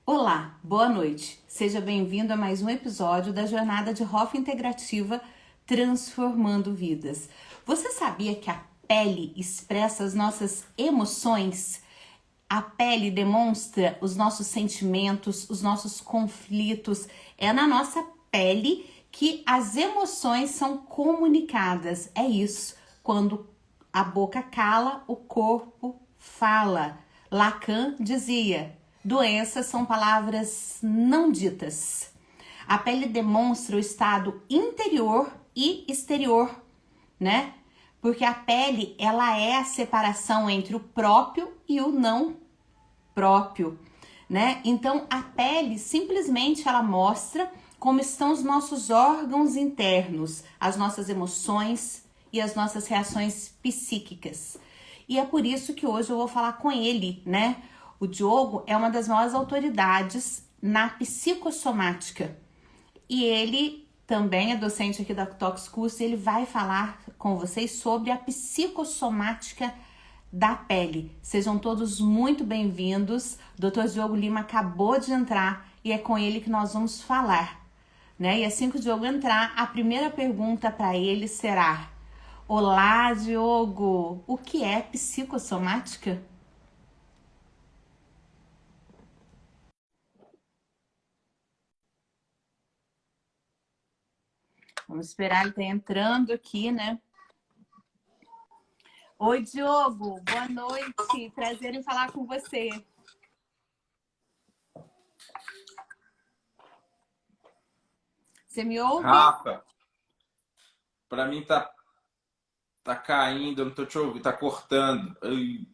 Olá, boa noite. Seja bem-vindo a mais um episódio da jornada de Hoff Integrativa Transformando Vidas. Você sabia que a pele expressa as nossas emoções? A pele demonstra os nossos sentimentos, os nossos conflitos. É na nossa pele que as emoções são comunicadas. É isso. Quando a boca cala, o corpo fala. Lacan dizia: doenças são palavras não ditas. A pele demonstra o estado interior e exterior, né? Porque a pele, ela é a separação entre o próprio e o não próprio, né? Então a pele simplesmente ela mostra como estão os nossos órgãos internos, as nossas emoções e as nossas reações psíquicas. E é por isso que hoje eu vou falar com ele, né? O Diogo é uma das maiores autoridades na psicossomática. E ele também é docente aqui da Tox Curso e ele vai falar com vocês sobre a psicossomática da pele. Sejam todos muito bem-vindos. O Dr. Diogo Lima acabou de entrar e é com ele que nós vamos falar, né? E assim que o Diogo entrar, a primeira pergunta para ele será: Olá, Diogo, o que é psicossomática? Vamos esperar ele estar entrando aqui, né? Oi, Diogo, boa noite. Prazer em falar com você. Você me ouve? Rafa, pra mim tá caindo, eu não tô te ouvindo, tá cortando. Ai,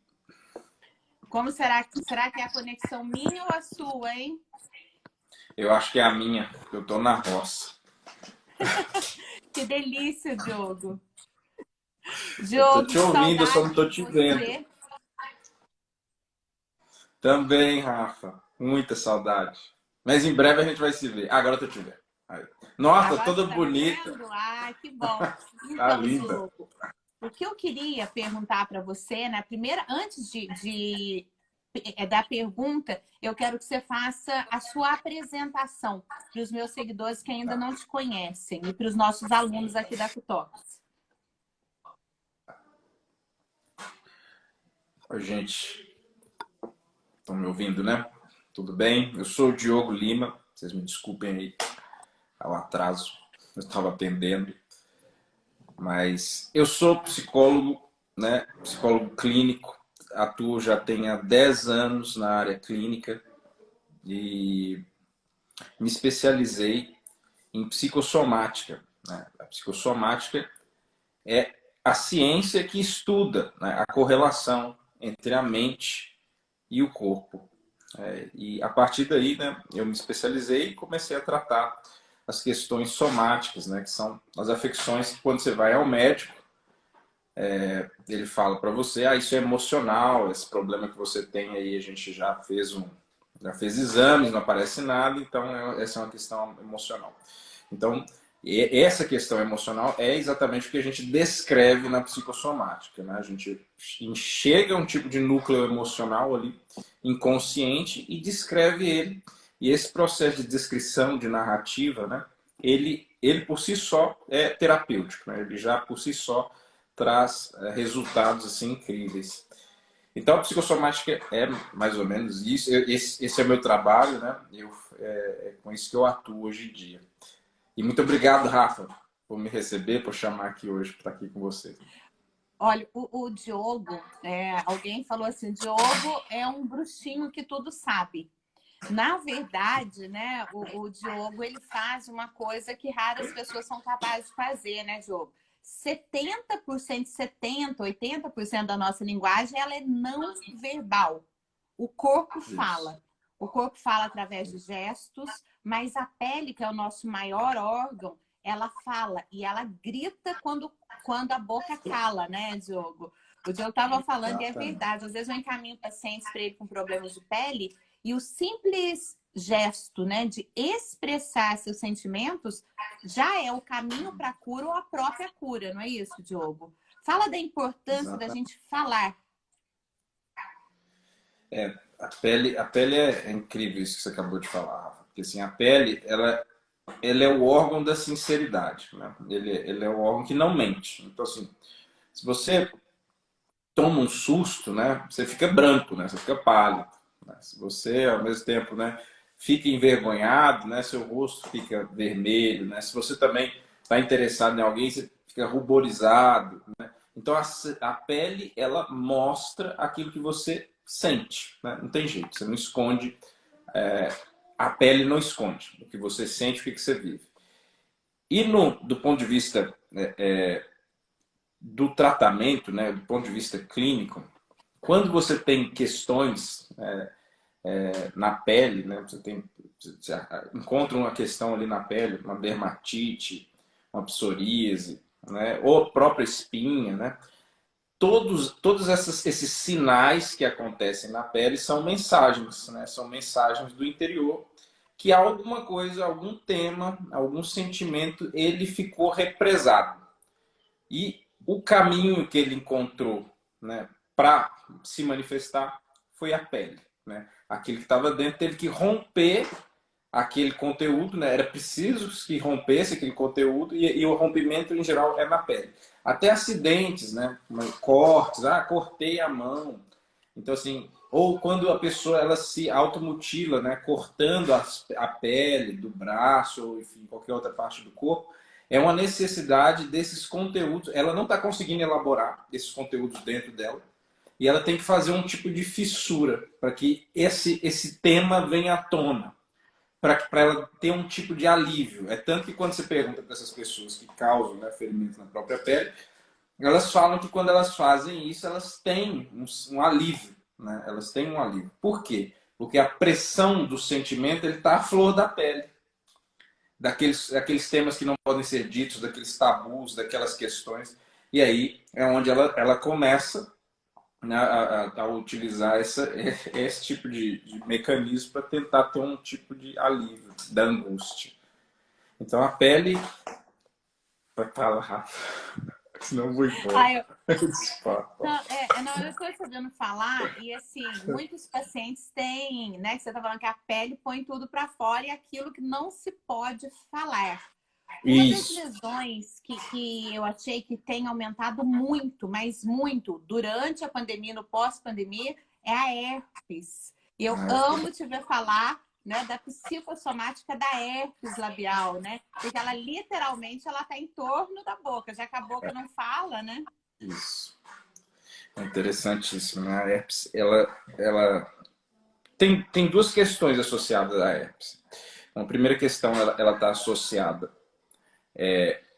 Como será que é a conexão minha ou a sua, hein? eu acho que é a minha, eu tô na roça. Que delícia, Diogo. Eu tô Diogo, te que ouvindo, eu só saudade não tô de te vendo. você. Também, Rafa, muita saudade. Mas em breve a gente vai se ver. Ah, agora eu tô te vendo. Aí. Nossa, Agora você toda tá me bonita. vendo? Ah, que bom. Tá Então, linda. Diogo, o que eu queria perguntar para você, né? Primeiro, antes da pergunta, eu quero que você faça a sua apresentação para os meus seguidores que ainda Tá. não te conhecem e para os nossos alunos aqui da Cutox. Oi, gente, estão me ouvindo, né? Tudo bem? Eu sou o Diogo Lima. Vocês me desculpem aí ao atraso. Eu estava atendendo. Mas eu sou psicólogo, né? Psicólogo clínico, atuo já tem há 10 anos na área clínica e me especializei em psicossomática, né? A psicossomática é a ciência que estuda, né, a correlação entre a mente e o corpo. E a partir daí, né, eu me especializei e comecei a tratar as questões somáticas, né, que são as afecções que quando você vai ao médico, ele fala para você, ah, isso é emocional, esse problema que você tem aí, a gente já fez exames, não aparece nada, então essa é uma questão emocional. Então, essa questão emocional é exatamente o que a gente descreve na psicossomática, né? A gente enxerga um tipo de núcleo emocional ali, inconsciente, e descreve ele. E esse processo de descrição, de narrativa, né? Ele por si só é terapêutico, né? Ele já por si só traz resultados assim incríveis. Então a psicossomática é mais ou menos isso. Esse é o meu trabalho, né? É com isso que eu atuo hoje em dia. E muito obrigado, Rafa, por me receber, por chamar aqui hoje para estar aqui com você. Olha, o Diogo, alguém falou assim, Diogo é um bruxinho que tudo sabe. Na verdade, né, o Diogo, ele faz uma coisa que raras pessoas são capazes de fazer, né, Diogo? 70%, 70, 80% da nossa linguagem, ela é não verbal. O corpo Isso. fala. O corpo fala através de gestos, mas a pele, que é o nosso maior órgão, ela fala e ela grita quando a boca cala, né, Diogo? O Diogo estava falando e é Exatamente. verdade. Às vezes eu encaminho pacientes para ele com problemas de pele e o simples gesto, né, de expressar seus sentimentos já é o caminho para a cura ou a própria cura, não é isso, Diogo? Fala da importância da Exatamente. gente falar. A pele é incrível isso que você acabou de falar, Rafa. Porque assim, a pele, ela é o órgão da sinceridade, né? Ele é o órgão que não mente. Então, assim, se você toma um susto, né? Você fica branco, né? Você fica pálido. Né? Se você, ao mesmo tempo, né? Fica envergonhado, né? Seu rosto fica vermelho, né? Se você também está interessado em alguém, você fica ruborizado. Então, a pele, ela mostra aquilo que você sente, né? Não tem jeito, você não esconde, a pele não esconde o que você sente, o que você vive. E do ponto de vista do tratamento, né, do ponto de vista clínico, quando você tem questões na pele, né, você encontra uma questão ali na pele, uma dermatite, uma psoríase, né, ou própria espinha, né, todos esses sinais que acontecem na pele são mensagens, né? São mensagens do interior que alguma coisa, algum tema, algum sentimento, ele ficou represado. E o caminho que ele encontrou, né, para se manifestar foi a pele. Né? Aquele que estava dentro teve que romper aquele conteúdo, né? Era preciso que rompesse aquele conteúdo e o rompimento em geral é na pele. Até acidentes, né? Cortes, cortei a mão. Então assim, ou quando a pessoa ela se automutila, né? Cortando a pele do braço ou enfim qualquer outra parte do corpo, é uma necessidade desses conteúdos. Ela não está conseguindo elaborar esses conteúdos dentro dela e ela tem que fazer um tipo de fissura para que esse tema venha à tona, para ela ter um tipo de alívio. É tanto que quando você pergunta para essas pessoas que causam, né, ferimentos na própria pele, elas falam que quando elas fazem isso, elas têm um alívio. Né? Elas têm um alívio. Por quê? Porque a pressão do sentimento está à flor da pele. Daqueles temas que não podem ser ditos, daqueles tabus, daquelas questões. E aí é onde ela começa, né, a utilizar esse tipo de mecanismo para tentar ter um tipo de alívio da angústia. Então a pele. Vai falar, Rafa, senão eu vou embora. Não, eu estou estudando falar e assim, muitos pacientes têm, né, que você está falando que a pele põe tudo para fora e aquilo que não se pode falar. Uma das lesões que eu achei que tem aumentado muito, mas muito, durante a pandemia, no pós-pandemia, é a herpes. E eu amo te ver falar, né, da psicossomática da herpes labial, né? Porque ela literalmente ela está em torno da boca, já que a boca não fala, né? Isso. É interessantíssimo, né? A herpes, ela tem duas questões associadas à herpes. Então, a primeira questão, ela está associada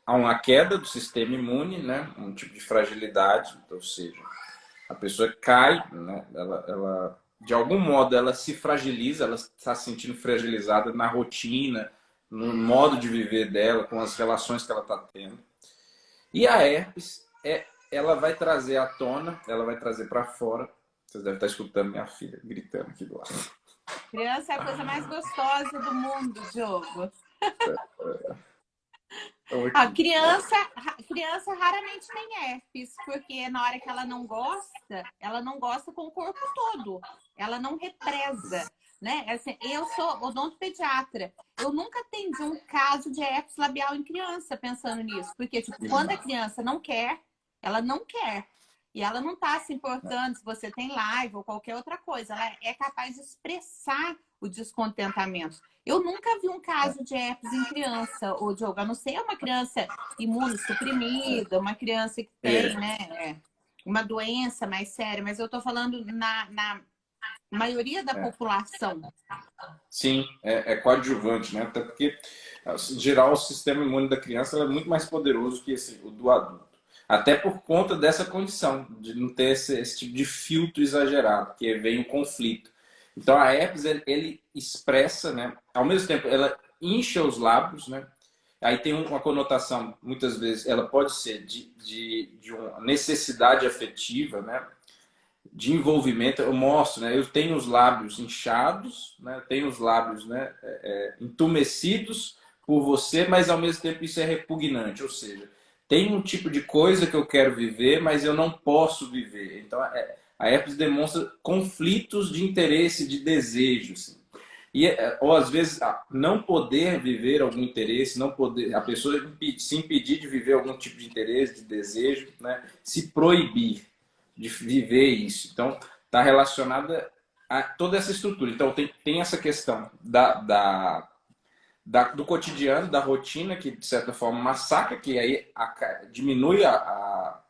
a uma queda do sistema imune, né? Um tipo de fragilidade, ou seja, a pessoa cai, né? Ela de algum modo, ela se fragiliza, ela está se sentindo fragilizada na rotina, no modo de viver dela, com as relações que ela está tendo. E a herpes, ela vai trazer à tona, ela vai trazer para fora. Vocês devem estar escutando minha filha gritando aqui do lado. Criança é a coisa mais gostosa do mundo, Diogo. A criança raramente tem herpes, porque na hora que ela não gosta com o corpo todo. Ela não represa, né? Assim, eu sou odontopediatra. Eu nunca atendi um caso de herpes labial em criança pensando nisso. Porque, tipo, quando a criança não quer, ela não quer. E ela não está se importando se você tem live ou qualquer outra coisa. Ela é capaz de expressar o descontentamento. Eu nunca vi um caso de herpes em criança, ô Diogo. A não ser uma criança imunossuprimida, uma criança que tem, né, uma doença mais séria. Mas eu estou falando na maioria da população. Sim, é coadjuvante, né? Até porque, em geral, o sistema imune da criança é muito mais poderoso que o do adulto. Até por conta dessa condição, de não ter esse tipo de filtro exagerado, que vem o conflito. Então a herpes, ele expressa, né? Ao mesmo tempo, ela incha os lábios, né? Aí tem uma conotação, muitas vezes, ela pode ser de uma necessidade afetiva, né? De envolvimento. Eu mostro, né? Eu tenho os lábios inchados, né? Tenho os lábios, né? Entumecidos por você, mas ao mesmo tempo isso é repugnante, ou seja, tem um tipo de coisa que eu quero viver, mas eu não posso viver. Então, A herpes demonstra conflitos de interesse, de desejo, assim. E, ou às vezes, não poder viver algum interesse, não poder, a pessoa se impedir de viver algum tipo de interesse, de desejo, né? Se proibir de viver isso. Então, está relacionada a toda essa estrutura. Então, tem essa questão do cotidiano, da rotina, que de certa forma massacra, que aí diminui a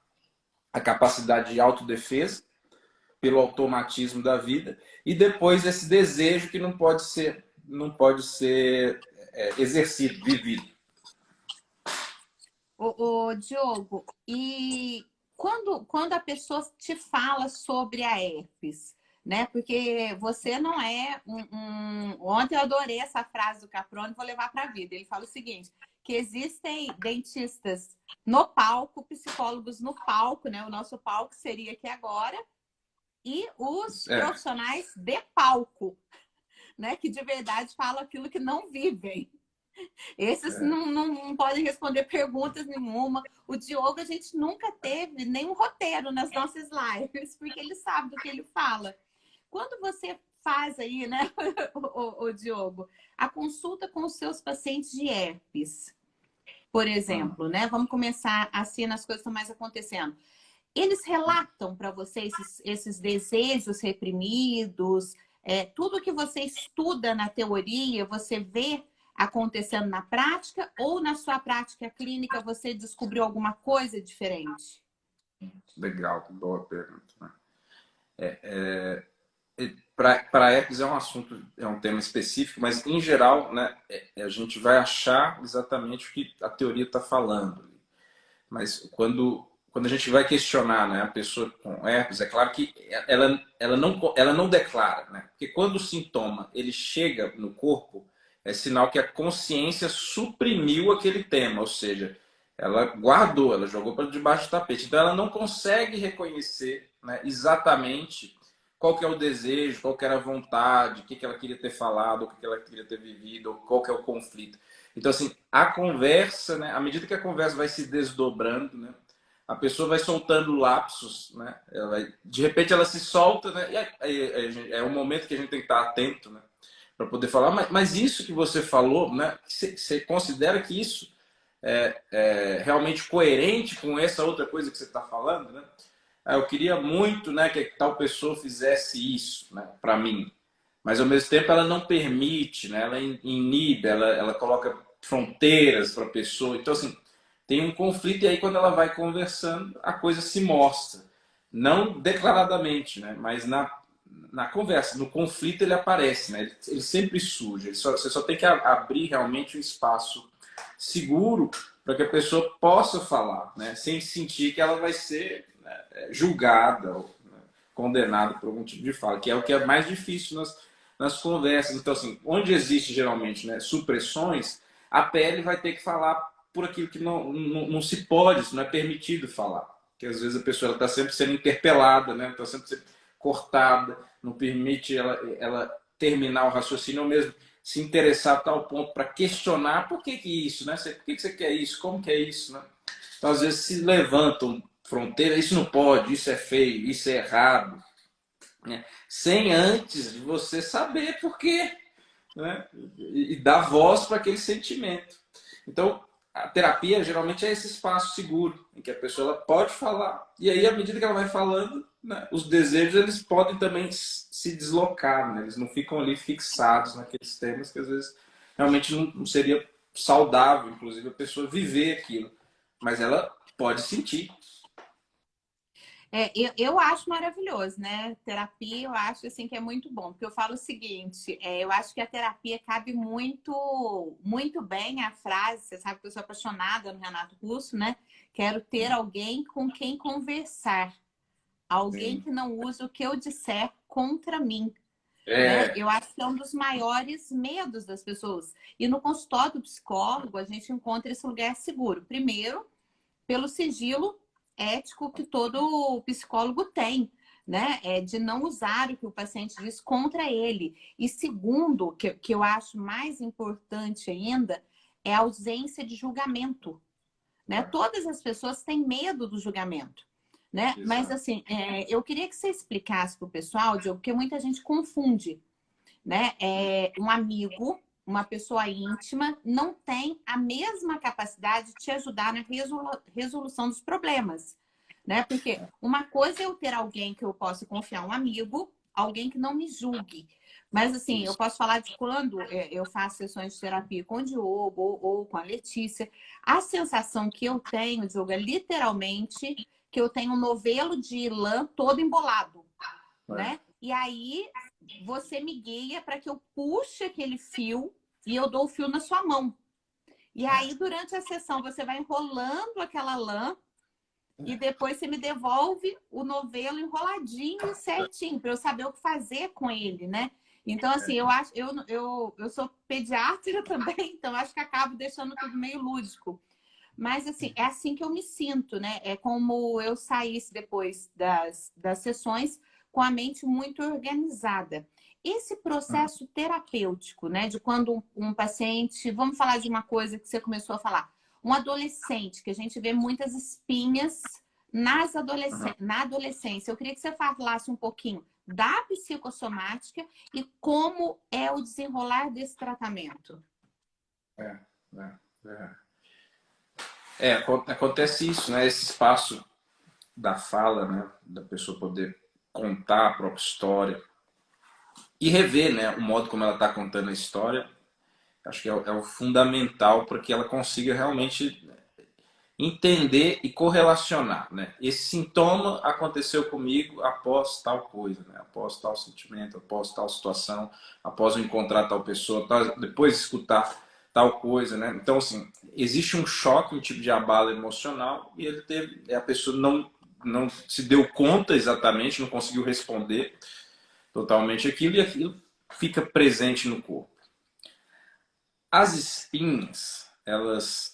capacidade de autodefesa pelo automatismo da vida, e depois esse desejo que não pode ser exercido, vivido. Ô, Diogo, e quando a pessoa te fala sobre a herpes, né? Porque você não é Ontem eu adorei essa frase do Caprone, vou levar para a vida. Ele fala o seguinte, que existem dentistas no palco, psicólogos no palco, né? O nosso palco seria aqui agora, e os profissionais de palco, né? Que de verdade falam aquilo que não vivem. Esses não podem responder perguntas nenhuma. O Diogo, a gente nunca teve nenhum roteiro nas nossas lives, porque ele sabe do que ele fala. Quando você faz aí, né, o Diogo, a consulta com os seus pacientes de herpes, por exemplo, né? Vamos começar assim, as coisas estão mais acontecendo. Eles relatam para você esses desejos reprimidos, tudo que você estuda na teoria, você vê acontecendo na prática, ou na sua prática clínica você descobriu alguma coisa diferente? Legal, boa pergunta. Né? Para herpes é um assunto, é um tema específico, mas em geral, né, a gente vai achar exatamente o que a teoria está falando. Mas quando a gente vai questionar, né, a pessoa com herpes, é claro que ela não declara, né? Porque quando o sintoma ele chega no corpo, é sinal que a consciência suprimiu aquele tema, ou seja, ela guardou, ela jogou para debaixo do tapete. Então ela não consegue reconhecer, né, exatamente qual que é o desejo, qual que era a vontade, o que que ela queria ter falado, o que que ela queria ter vivido, qual que é o conflito. Então, assim, a conversa, né, à medida que a conversa vai se desdobrando, né, a pessoa vai soltando lapsos, né, de repente ela se solta, né, e é um momento que a gente tem que estar atento, né, para poder falar, mas isso que você falou, né, você considera que isso é realmente coerente com essa outra coisa que você está falando, né? Eu queria muito, né, que tal pessoa fizesse isso, né, para mim. Mas ao mesmo tempo ela não permite, né, ela inibe, ela coloca fronteiras para a pessoa. Então, assim, tem um conflito e aí quando ela vai conversando, a coisa se mostra. Não declaradamente, né, mas na conversa, no conflito ele aparece, né, ele sempre surge. Você só tem que abrir realmente um espaço seguro para que a pessoa possa falar, né, sem sentir que ela vai ser, né, julgada ou, né, condenada por algum tipo de fala, que é o que é mais difícil nas conversas. Então, assim, onde existe geralmente, né, supressões, a pele vai ter que falar por aquilo que não se pode, isso não é permitido falar. Porque às vezes a pessoa está sempre sendo interpelada, né, está sempre sendo cortada, não permite ela terminar o raciocínio ou mesmo se interessar a tal ponto para questionar por que isso, né? Por que você quer isso? Como que é isso, né? Então, às vezes, se levantam fronteiras, isso não pode, isso é feio, isso é errado, né? Sem antes de você saber por quê, né? E dar voz para aquele sentimento. Então, a terapia geralmente é esse espaço seguro em que a pessoa ela pode falar e aí à medida que ela vai falando, né, os desejos eles podem também se deslocar, né? Eles não ficam ali fixados naqueles temas que às vezes realmente não seria saudável, inclusive a pessoa viver aquilo, mas ela pode sentir. Eu acho maravilhoso, né? Terapia, eu acho assim que é muito bom, porque eu falo o seguinte, eu acho que a terapia cabe muito, muito bem a frase, você sabe que eu sou apaixonada no Renato Russo, né? Quero ter alguém com quem conversar, alguém Sim. que não usa o que eu disser contra mim, né? É, Eu acho que é um dos maiores medos das pessoas. E no consultório do psicólogo, a gente encontra esse lugar seguro. Primeiro, pelo sigilo ético que todo psicólogo tem, né? De não usar o que o paciente diz contra ele. E segundo, que eu acho mais importante ainda, é a ausência de julgamento, né? Todas as pessoas têm medo do julgamento, né? Mas Exato. assim, eu queria que você explicasse para o pessoal, Diogo, porque muita gente confunde, né? Um amigo, uma pessoa íntima, não tem a mesma capacidade de te ajudar na resolução dos problemas, né? Porque uma coisa é eu ter alguém que eu possa confiar, um amigo, alguém que não me julgue. Mas assim, eu Isso. posso falar de quando eu faço sessões de terapia com o Diogo ou com a Letícia. A sensação que eu tenho, Diogo, é literalmente que eu tenho um novelo de lã todo embolado, É. né? E aí você me guia para que eu puxe aquele fio e eu dou o fio na sua mão. E aí, durante a sessão, você vai enrolando aquela lã e depois você me devolve o novelo enroladinho, certinho, para eu saber o que fazer com ele, né? Então, assim, eu acho, eu sou pediatra também, então acho que acabo deixando tudo meio lúdico. Mas, assim, é assim que eu me sinto, né? É como eu saísse depois das sessões com a mente muito organizada. Esse processo terapêutico, né? De quando um paciente... Vamos falar de uma coisa que você começou a falar. Um adolescente, que a gente vê muitas espinhas na adolescência. Eu queria que você falasse um pouquinho da psicossomática e como é o desenrolar desse tratamento. É, é, é. Acontece isso, né? Esse espaço da fala, né? Da pessoa poder contar a própria história e rever, né? O modo como ela está contando a história. Acho que é o fundamental para que ela consiga realmente entender e correlacionar, né? Esse sintoma aconteceu comigo após tal coisa, né? Após tal sentimento, após tal situação, após eu encontrar tal pessoa, depois de escutar tal coisa, né? Então, assim, existe um choque, um tipo de abalo emocional e a pessoa não se deu conta exatamente, não conseguiu responder totalmente aquilo e aquilo fica presente no corpo. As espinhas, elas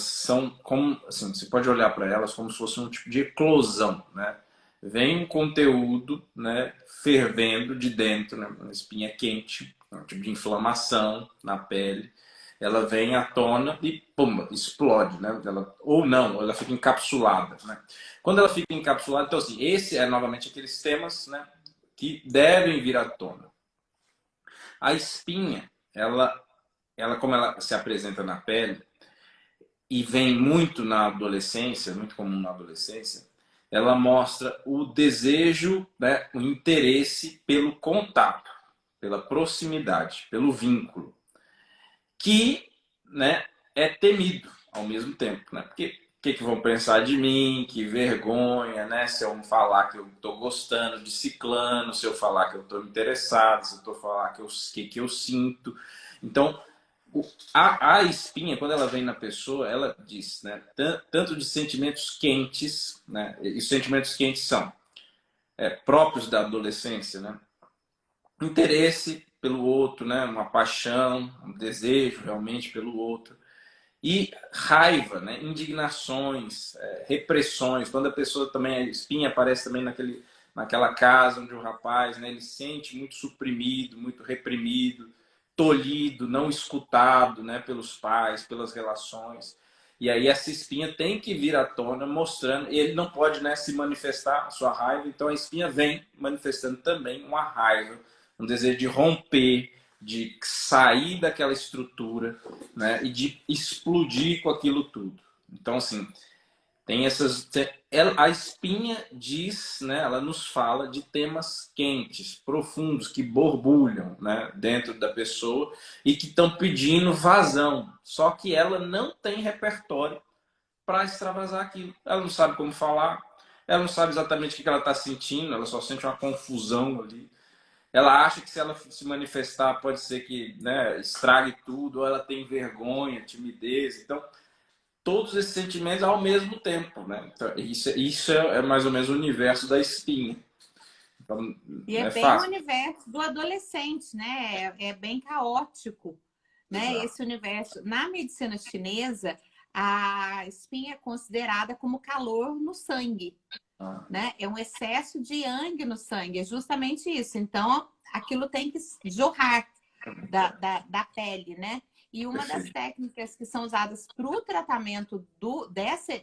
são como, assim, você pode olhar para elas como se fosse um tipo de eclosão, né? Vem um conteúdo, né, fervendo de dentro, né, uma espinha quente, um tipo de inflamação na pele. Ela vem à tona e pum, explode, né? Ou não, ela fica encapsulada, né? Quando ela fica encapsulada, então assim, esse é novamente aqueles temas, né, que devem vir à tona. A espinha, ela como ela se apresenta na pele e vem muito na adolescência, muito comum na adolescência, ela mostra o desejo, né, o interesse pelo contato, pela proximidade, pelo vínculo, que, né, é temido ao mesmo tempo, né? Porque o que vão pensar de mim? Que vergonha, né? Se eu falar que eu estou gostando de ciclano, se eu falar que eu estou interessado, se eu estou falar que eu sinto. Então, a espinha, quando ela vem na pessoa, ela diz, né, tanto de sentimentos quentes, né, e os sentimentos quentes são próprios da adolescência, né, interesse pelo outro, né, uma paixão, um desejo realmente pelo outro, e raiva, né, indignações, repressões, quando a pessoa também, a espinha aparece também naquela casa onde o rapaz, né, ele se sente muito suprimido, muito reprimido, tolhido, não escutado, né, pelos pais, pelas relações. E aí essa espinha tem que vir à tona mostrando, e ele não pode, né, se manifestar a sua raiva, então a espinha vem manifestando também uma raiva, um desejo de romper, de sair daquela estrutura, né, e de explodir com aquilo tudo. Então, assim, tem essas. A espinha diz, né, ela nos fala de temas quentes, profundos, que borbulham, né, dentro da pessoa e que estão pedindo vazão. Só que ela não tem repertório para extravasar aquilo. Ela não sabe como falar, ela não sabe exatamente o que ela está sentindo, ela só sente uma confusão ali. Ela acha que se ela se manifestar pode ser que, né, estrague tudo, ou ela tem vergonha, timidez. Então, todos esses sentimentos ao mesmo tempo, né? Então, isso é mais ou menos o universo da espinha. Então, E é não é bem o fácil. universo do adolescente, né? É bem caótico, né? Exato. Esse universo. Na medicina chinesa, a espinha é considerada como calor no sangue, Ah, né? É um excesso de yang no sangue, é justamente isso. Então, aquilo tem que jorrar. da pele, né? E uma das Perfeito. técnicas que são usadas para o tratamento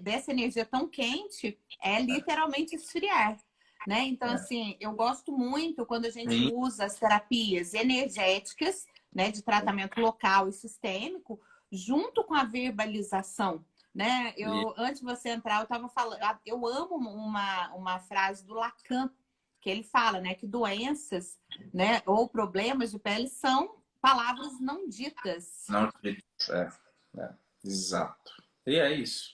dessa energia tão quente é literalmente esfriar, né? Então, É. assim, eu gosto muito quando a gente Sim, usa as terapias energéticas, né, de tratamento local e sistêmico, junto com a verbalização, né? e- Antes de você entrar, eu estava falando, eu amo uma frase do Lacan, que ele fala, né, que doenças, né, ou problemas de pele são palavras não ditas. não, é, é, exato. E é isso.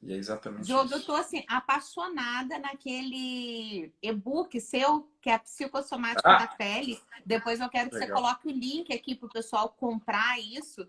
E é exatamente Diogo, eu tô isso. assim, apaixonada naquele e-book seu, que é a psicossomática da Ah, pele. Depois eu quero que você legal. coloque o link aqui para o pessoal comprar isso.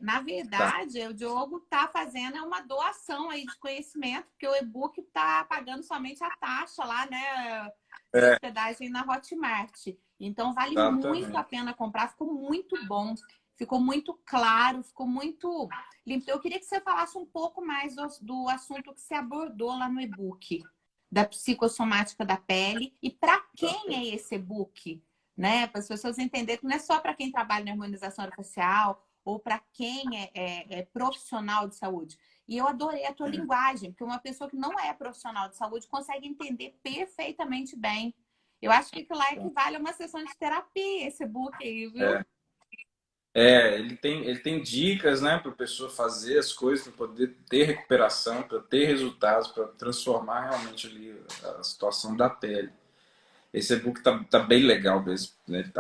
Na Tá. verdade, o Diogo tá fazendo uma doação aí de conhecimento, porque o e-book tá pagando somente a taxa lá, né, de É, hospedagem na Hotmart. Então vale muito a exatamente. pena comprar, ficou muito bom, ficou muito claro, ficou muito limpo. Eu queria que você falasse um pouco mais do assunto que você abordou lá no e-book, da psicossomática da pele. E para Tá. quem é esse e-book? Né? Para as pessoas entenderem que não é só para quem trabalha na harmonização orofacial ou para quem é profissional de saúde. E eu adorei a tua linguagem, porque uma pessoa que não é profissional de saúde consegue entender perfeitamente bem. Eu acho que aquilo lá equivale a uma sessão de terapia, esse e-book aí, viu? É. Ele tem dicas, né, para a pessoa fazer as coisas, para poder ter recuperação, para ter resultados, para transformar realmente ali a situação da pele. Esse e-book tá bem legal mesmo, né? Ele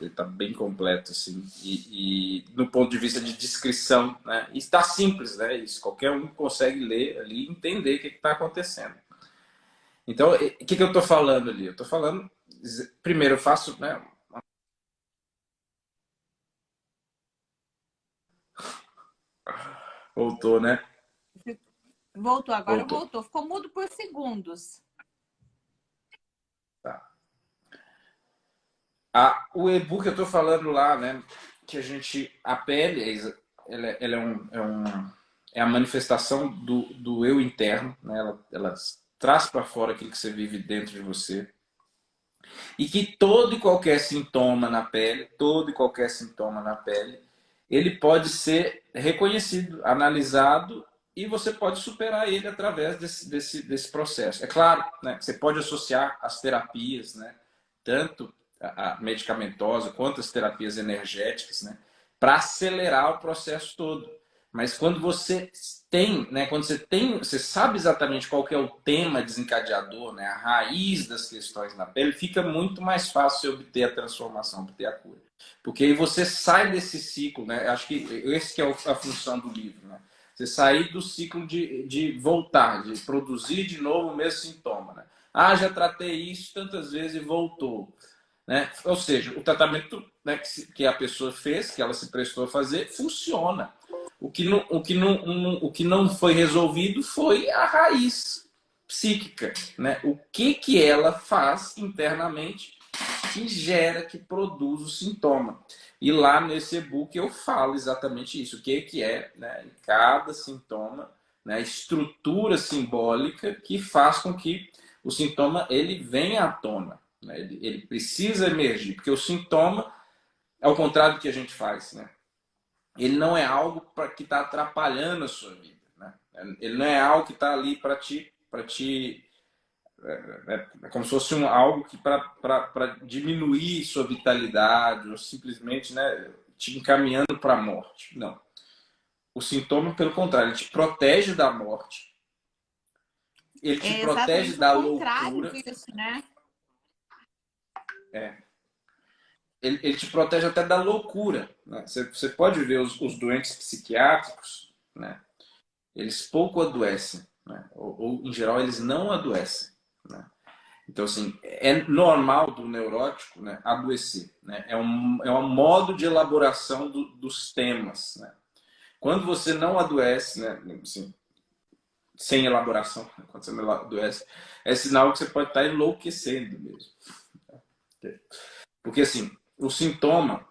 tá bem completo, assim. E no ponto de vista de descrição, né? E está simples, né? Isso, qualquer um consegue ler ali e entender o que está acontecendo. Então, o que eu estou falando ali? Eu estou falando, primeiro eu faço, né? Voltou, né? Voltou, agora Voltou. voltou. Ficou mudo por segundos. Tá. O e-book eu estou falando lá, né? Que a pele, ela é a manifestação do eu interno, né? Ela traz para fora aquilo que você vive dentro de você. E que todo e qualquer sintoma na pele, todo e qualquer sintoma na pele, ele pode ser reconhecido, analisado e você pode superar ele através desse processo. É claro, né, você pode associar as terapias, né, tanto a medicamentosa quanto as terapias energéticas, né, para acelerar o processo todo. Mas quando você tem, né, você sabe exatamente qual que é o tema desencadeador, né, a raiz das questões na pele, fica muito mais fácil você obter a transformação, obter a cura. Porque aí você sai desse ciclo, né? Acho que esse que é a função do livro, né? Você sair do ciclo de voltar, de produzir de novo o mesmo sintoma, né? Ah, já tratei isso tantas vezes e voltou. Né? Ou seja, o tratamento, né, que a pessoa fez, que ela se prestou a fazer, funciona. O que não foi resolvido foi a raiz psíquica. Né? O que ela faz internamente que gera, que produz o sintoma. E lá nesse e-book eu falo exatamente isso. O que é, né, em cada sintoma, né, a estrutura simbólica que faz com que o sintoma ele venha à tona. Né? Ele precisa emergir, porque o sintoma, ao contrário do que a gente faz, né? Ele não é algo que está atrapalhando a sua vida. Né? Ele não é algo que está ali para te é como se fosse algo que para diminuir sua vitalidade ou simplesmente, né, te encaminhando para a morte. Não. O sintoma, pelo contrário, ele te protege da morte, ele te É protege exatamente o da contrário loucura, disso, né? ele te protege até da loucura. Né? Você pode ver os doentes psiquiátricos, né? Eles pouco adoecem, né? Ou, em geral, eles não adoecem. Né? Então, assim, é normal do neurótico, né, adoecer. Né? É um modo de elaboração dos temas. Né? Quando você não adoece, né, assim, sem elaboração, né, quando você não adoece, é sinal que você pode estar enlouquecendo mesmo. Porque, assim, o sintoma,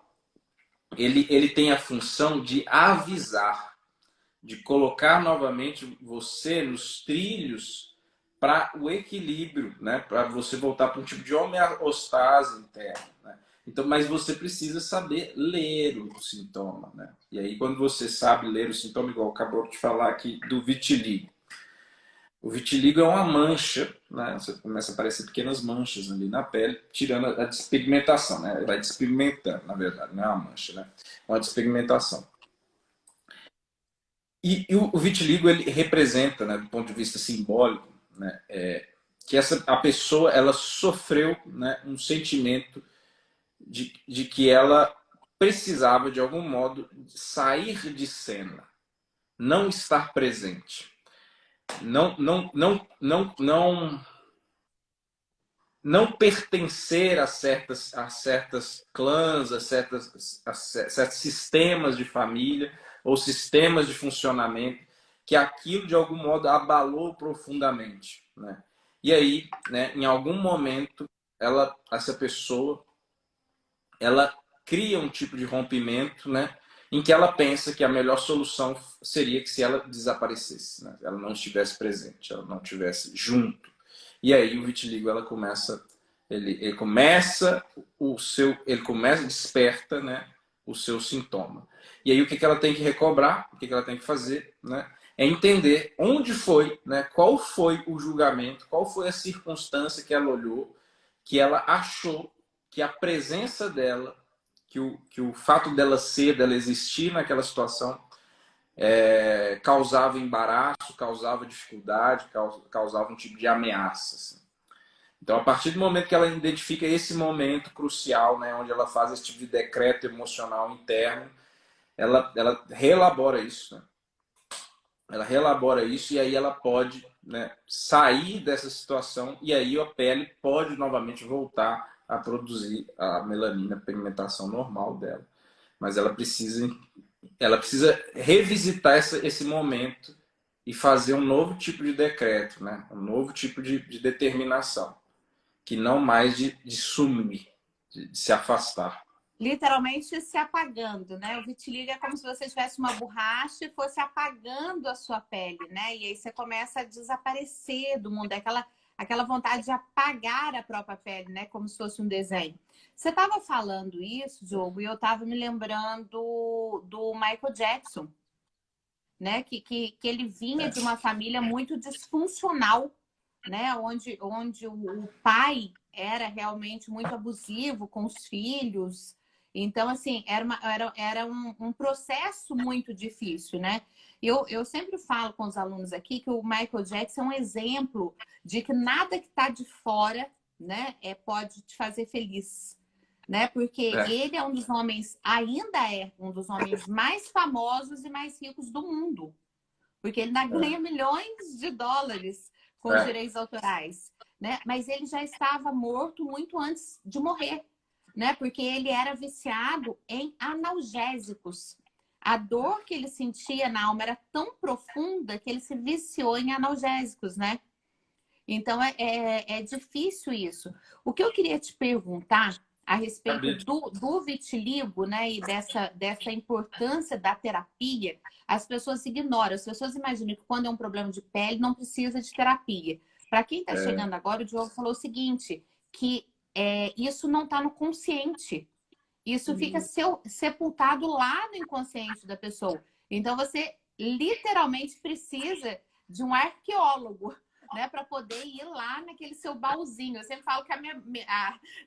ele tem a função de avisar, de colocar novamente você nos trilhos para o equilíbrio, né? Para você voltar para um tipo de homeostase interna. Né? Então, mas você precisa saber ler o sintoma, né? E aí, quando você sabe ler o sintoma, igual acabou de falar aqui do vitiligo. O vitiligo é uma mancha, né? Você começa a aparecer pequenas manchas ali na pele, tirando a despigmentação, né? Vai despigmentando, na verdade, não é uma mancha, né? É uma despigmentação. E o vitiligo, ele representa, né, do ponto de vista simbólico, né, que a pessoa ela sofreu, né, um sentimento de que ela precisava, de algum modo, sair de cena, não estar presente. Não pertencer a certas clãs, a certos sistemas de família ou sistemas de funcionamento, que aquilo de algum modo abalou profundamente, né? E aí, né, em algum momento, essa pessoa, ela cria um tipo de rompimento, né, em que ela pensa que a melhor solução seria que se ela desaparecesse, né, ela não estivesse presente, ela não estivesse junto. E aí o vitiligo ele começa desperta, né, o seu sintoma. E aí o que ela tem que recobrar, o que ela tem que fazer, né, é entender onde foi, né, qual foi o julgamento, qual foi a circunstância que ela olhou, que ela achou que a presença dela, que o fato dela existir naquela situação, causava embaraço, causava dificuldade, causava um tipo de ameaça. Assim. Então, a partir do momento que ela identifica esse momento crucial, né, onde ela faz esse tipo de decreto emocional interno, ela reelabora isso. Né? Ela reelabora isso e aí ela pode, né, sair dessa situação e aí a pele pode novamente voltar a produzir a melanina, a pigmentação normal dela. Mas ela precisa revisitar esse momento e fazer um novo tipo de decreto, né? Um novo tipo de determinação, que não mais de sumir, de se afastar. Literalmente se apagando, né? O vitiligo é como se você tivesse uma borracha e fosse apagando a sua pele, né? E aí você começa a desaparecer do mundo, aquela vontade de apagar a própria pele, né? Como se fosse um desenho. Você estava falando isso, Diogo, e eu estava me lembrando do Michael Jackson, né? Que ele vinha de uma família muito disfuncional, né? Onde o pai era realmente muito abusivo com os filhos. Então, assim, era um processo muito difícil, né? Eu sempre falo com os alunos aqui que o Michael Jackson é um exemplo de que nada que está de fora, né, pode te fazer feliz, né? Porque É, ele é um dos homens, ainda é um dos homens mais famosos e mais ricos do mundo. Porque ele ainda ganha milhões de dólares com os é, direitos autorais, né? Mas ele já estava morto muito antes de morrer, né? Porque ele era viciado em analgésicos. A dor que ele sentia na alma era tão profunda que ele se viciou em analgésicos, né? Então é difícil isso. O que eu queria te perguntar a respeito sabia. do vitiligo, né, e dessa importância da terapia, as pessoas ignoram. As pessoas imaginam que quando é um problema de pele não precisa de terapia. Para quem está chegando agora, o Diogo falou o seguinte, que isso não está no consciente. Isso fica sepultado lá no inconsciente da pessoa. Então você literalmente precisa de um arqueólogo, né, para poder ir lá naquele seu baúzinho. Eu sempre falo que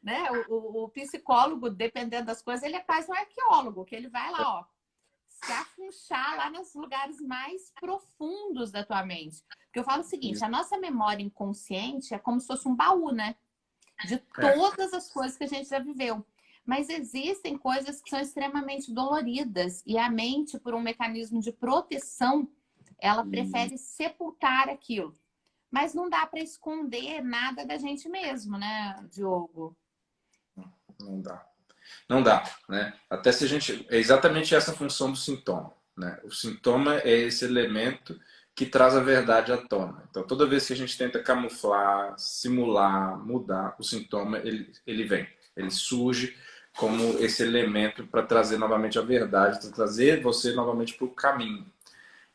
né, o psicólogo, dependendo das coisas, ele é quase um arqueólogo, que ele vai lá, ó, se afunchar lá nos lugares mais profundos da tua mente. Porque eu falo o seguinte, a nossa memória inconsciente é como se fosse um baú, né? De todas as coisas que a gente já viveu. Mas existem coisas que são extremamente doloridas e a mente, por um mecanismo de proteção, ela prefere sepultar aquilo. Mas não dá para esconder nada da gente mesmo, né, Diogo? Não dá. Não dá, né? Até se a gente... É exatamente essa a função do sintoma, né? O sintoma é esse elemento que traz a verdade à tona. Então, toda vez que a gente tenta camuflar, simular, mudar, o sintoma, ele vem. Ele surge como esse elemento para trazer novamente a verdade, para trazer você novamente para o caminho.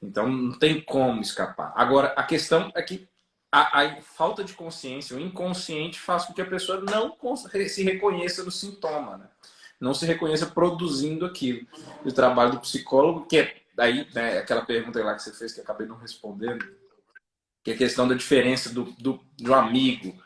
Então, não tem como escapar. Agora, a questão é que a falta de consciência, o inconsciente faz com que a pessoa não se reconheça no sintoma, né? Não se reconheça produzindo aquilo. E o trabalho do psicólogo, que é aí, né, aquela pergunta lá que você fez que eu acabei não respondendo, que é a questão da diferença do amigo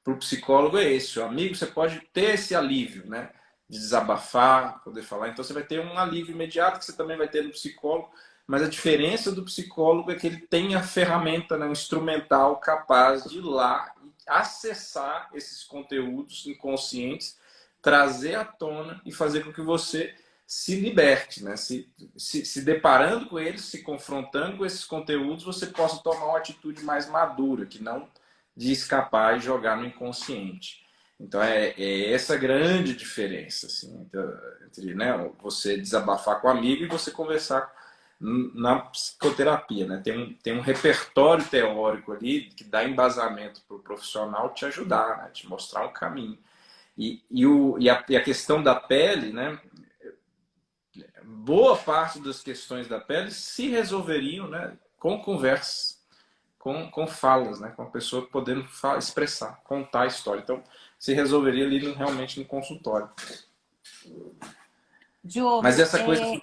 para o psicólogo é esse. O amigo, você pode ter esse alívio, né? De desabafar, poder falar. Então, você vai ter um alívio imediato que você também vai ter no psicólogo. Mas a diferença do psicólogo é que ele tem a ferramenta, né, um instrumental capaz de ir lá e acessar esses conteúdos inconscientes, trazer à tona e fazer com que você se liberte, né? Se deparando com eles, se confrontando com esses conteúdos, você possa tomar uma atitude mais madura, que não de escapar e jogar no inconsciente. Então é essa grande diferença assim, entre, né, você desabafar com o amigo e você conversar na psicoterapia. Né? Tem um repertório teórico ali que dá embasamento para o profissional te ajudar, né? Te mostrar um caminho. E a questão da pele, né? Boa parte das questões da pele se resolveriam, né, com conversas, com falas, né? Com a pessoa podendo expressar, contar a história. Então, se resolveria ali realmente no consultório. Mas Diogo, essa coisa...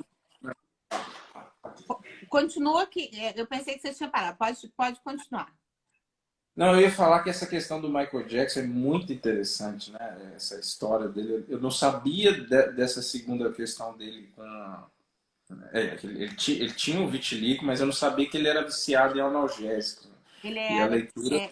continua aqui. Eu pensei que você tinha parado. Pode continuar. Não, eu ia falar que essa questão do Michael Jackson é muito interessante, né? Essa história dele. Eu não sabia dessa segunda questão dele com... ele tinha um vitiligo, mas eu não sabia que ele era viciado em analgésicos. Ele E a era. leitura...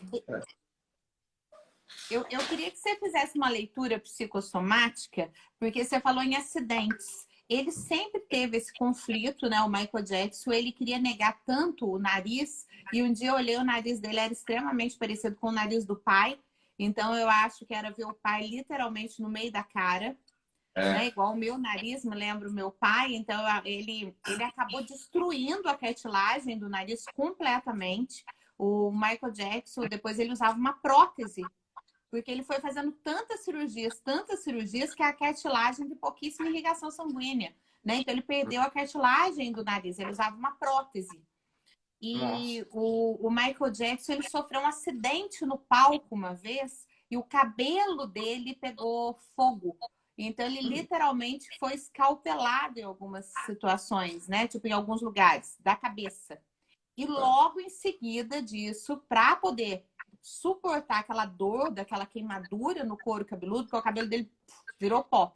Eu queria que você fizesse uma leitura psicossomática, porque você falou em acidentes. Ele sempre teve esse conflito, né? O Michael Jackson, ele queria negar tanto o nariz, e um dia eu olhei o nariz dele, era extremamente parecido com o nariz do pai. Então eu acho que era ver o pai literalmente no meio da cara, né? É, Igual o meu nariz, me lembra o meu pai. Então ele acabou destruindo a cartilagem do nariz completamente. O Michael Jackson, depois ele usava uma prótese porque ele foi fazendo tantas cirurgias, que a cartilagem de pouquíssima irrigação sanguínea, né? Então ele perdeu a cartilagem do nariz, ele usava uma prótese. nossa. E o Michael Jackson, ele sofreu um acidente no palco uma vez e o cabelo dele pegou fogo. Então ele literalmente foi escalpelado em algumas situações, né? Tipo em alguns lugares da cabeça. E logo em seguida disso, para poder suportar aquela dor, daquela queimadura no couro cabeludo, porque o cabelo dele virou pó,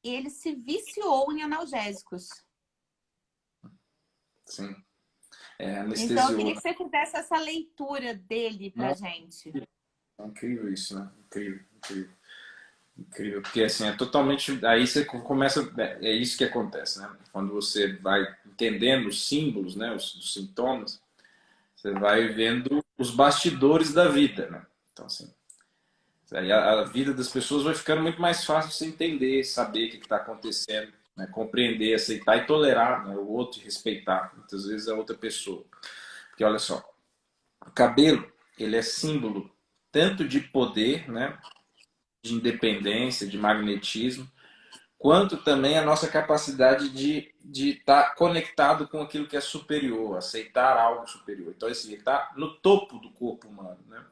ele se viciou em analgésicos. Sim. É, Então, eu anestesiou, queria né? que você fizesse essa leitura dele pra Nossa, gente. é incrível isso, né? Incrível, incrível. Incrível, porque assim, é totalmente. Aí você começa. É isso que acontece, né? Quando você vai entendendo os símbolos, né? Os sintomas, você vai vendo os bastidores da vida, né? Então, assim, aí a vida das pessoas vai ficando muito mais fácil de você entender, saber o que está acontecendo, né? Compreender, aceitar e tolerar, né? O outro e respeitar, muitas vezes, a outra pessoa. Porque olha só, o cabelo, ele é símbolo tanto de poder, né? De independência, de magnetismo, quanto também a nossa capacidade de estar conectado com aquilo que é superior, aceitar algo superior. Então, assim, ele está no topo do corpo humano, né?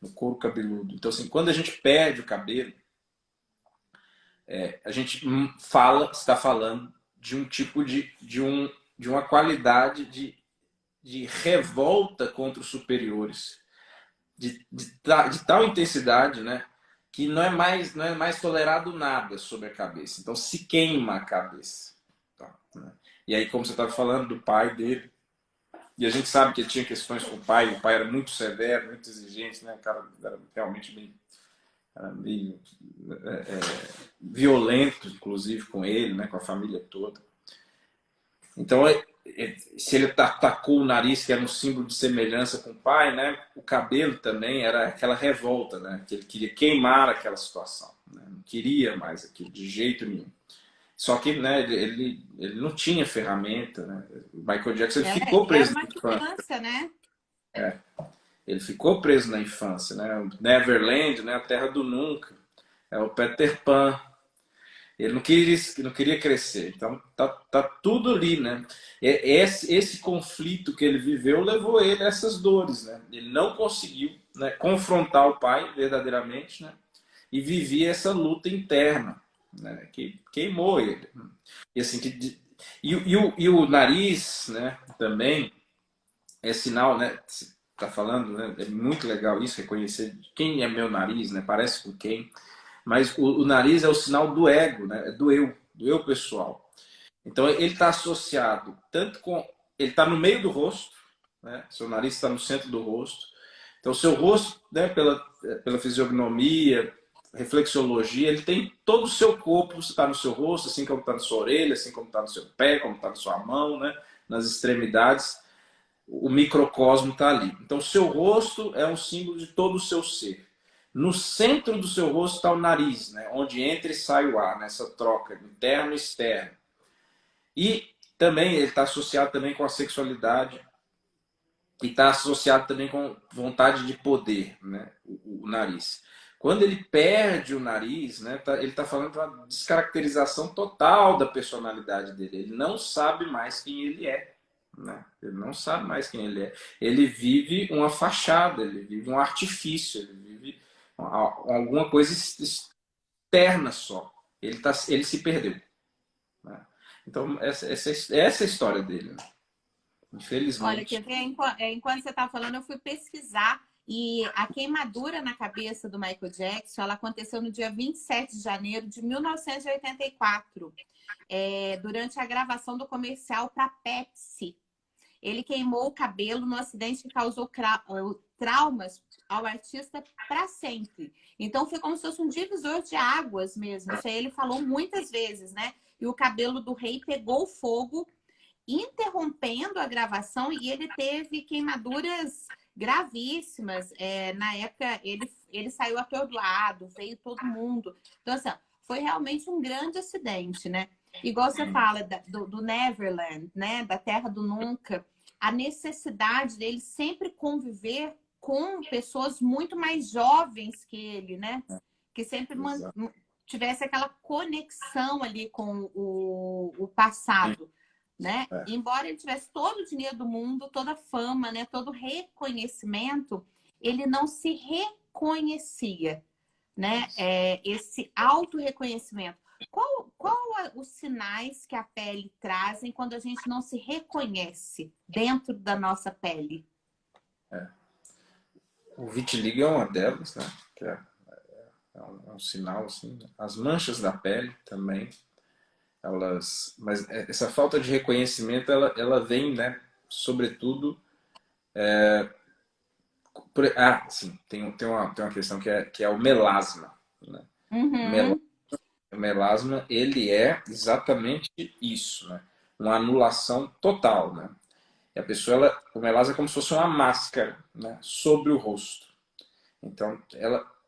No couro cabeludo. Então, assim, quando a gente perde o cabelo, a gente está falando de um tipo de uma qualidade de revolta contra os superiores, de tal intensidade, né? Que não é mais tolerado nada sobre a cabeça. Então se queima a cabeça. Tá, né? E aí, como você estava falando do pai dele, e a gente sabe que ele tinha questões com o pai era muito severo, muito exigente, né? O cara era realmente meio violento, inclusive, com ele, né? Com a família toda. Então, se ele tacou o nariz, que era um símbolo de semelhança com o pai, né? O cabelo também era aquela revolta, né? Que ele queria queimar aquela situação, né? Não queria mais aquilo de jeito nenhum. Só que, né, ele não tinha ferramenta, né? O Michael Jackson ele ficou Era preso uma na infância. criança, né? Ele ficou preso na infância, né? O Neverland, né? A Terra do Nunca. É o Peter Pan. Ele não queria crescer. Então, tá tudo ali, né? Esse conflito que ele viveu levou ele a essas dores, né? Ele não conseguiu, né, confrontar o pai verdadeiramente, né? E vivia essa luta interna, né? Que queimou ele. E assim, e o nariz, né? Também é sinal, né? Tá falando, né? É muito legal isso, reconhecer quem é meu nariz, né? Parece com quem. Mas o nariz é o sinal do ego, né? É do eu pessoal. Então ele está associado tanto com. Ele está no meio do rosto, né? Seu nariz está no centro do rosto. Então o seu rosto, né, pela fisionomia, reflexologia, ele tem todo o seu corpo, está no seu rosto, assim como está na sua orelha, assim como está no seu pé, como está na sua mão, né? Nas extremidades. O microcosmo está ali. Então, o seu rosto é um símbolo de todo o seu ser. No centro do seu rosto está o nariz, né? Onde entra e sai o ar, nessa troca interno e externo. E também ele está associado também com a sexualidade e está associado também com vontade de poder, né? O nariz. Quando ele perde o nariz, né, ele está falando de uma descaracterização total da personalidade dele. Ele não sabe mais quem ele é. Né? Ele não sabe mais quem ele é. Ele vive uma fachada, ele vive um artifício, ele vive alguma coisa externa só. Ele se perdeu. Né? Então, essa é a história dele. Né? Olha, Infelizmente. quer ver? Enquanto você está falando, eu fui pesquisar e a queimadura na cabeça do Michael Jackson, ela aconteceu no dia 27 de janeiro de 1984, durante a gravação do comercial para Pepsi. Ele queimou o cabelo no acidente que causou traumas ao artista para sempre. Então, foi como se fosse um divisor de águas mesmo. Isso aí ele falou muitas vezes, né? E o cabelo do rei pegou fogo, interrompendo a gravação, e ele teve queimaduras gravíssimas. Na época, ele saiu atordoado, veio todo mundo. Então, assim, foi realmente um grande acidente, né? Igual você fala do Neverland, né? Da Terra do Nunca. A necessidade dele sempre conviver com pessoas muito mais jovens que ele, né? Que sempre tivesse aquela conexão ali com o passado, né? É. Embora ele tivesse todo o dinheiro do mundo, toda a fama, né? Todo o reconhecimento, ele não se reconhecia, né? Esse auto-reconhecimento. Qual os sinais que a pele trazem quando a gente não se reconhece dentro da nossa pele? O vitiligo é uma delas, né? Que é um sinal, assim. As manchas da pele também. Mas essa falta de reconhecimento, ela vem, né? Sobretudo. Sim, tem uma questão que é o melasma. Né? Uhum. O melasma, ele é exatamente isso, né? Uma anulação total, né? E a pessoa, o melasma é como se fosse uma máscara, né? Sobre o rosto. Então,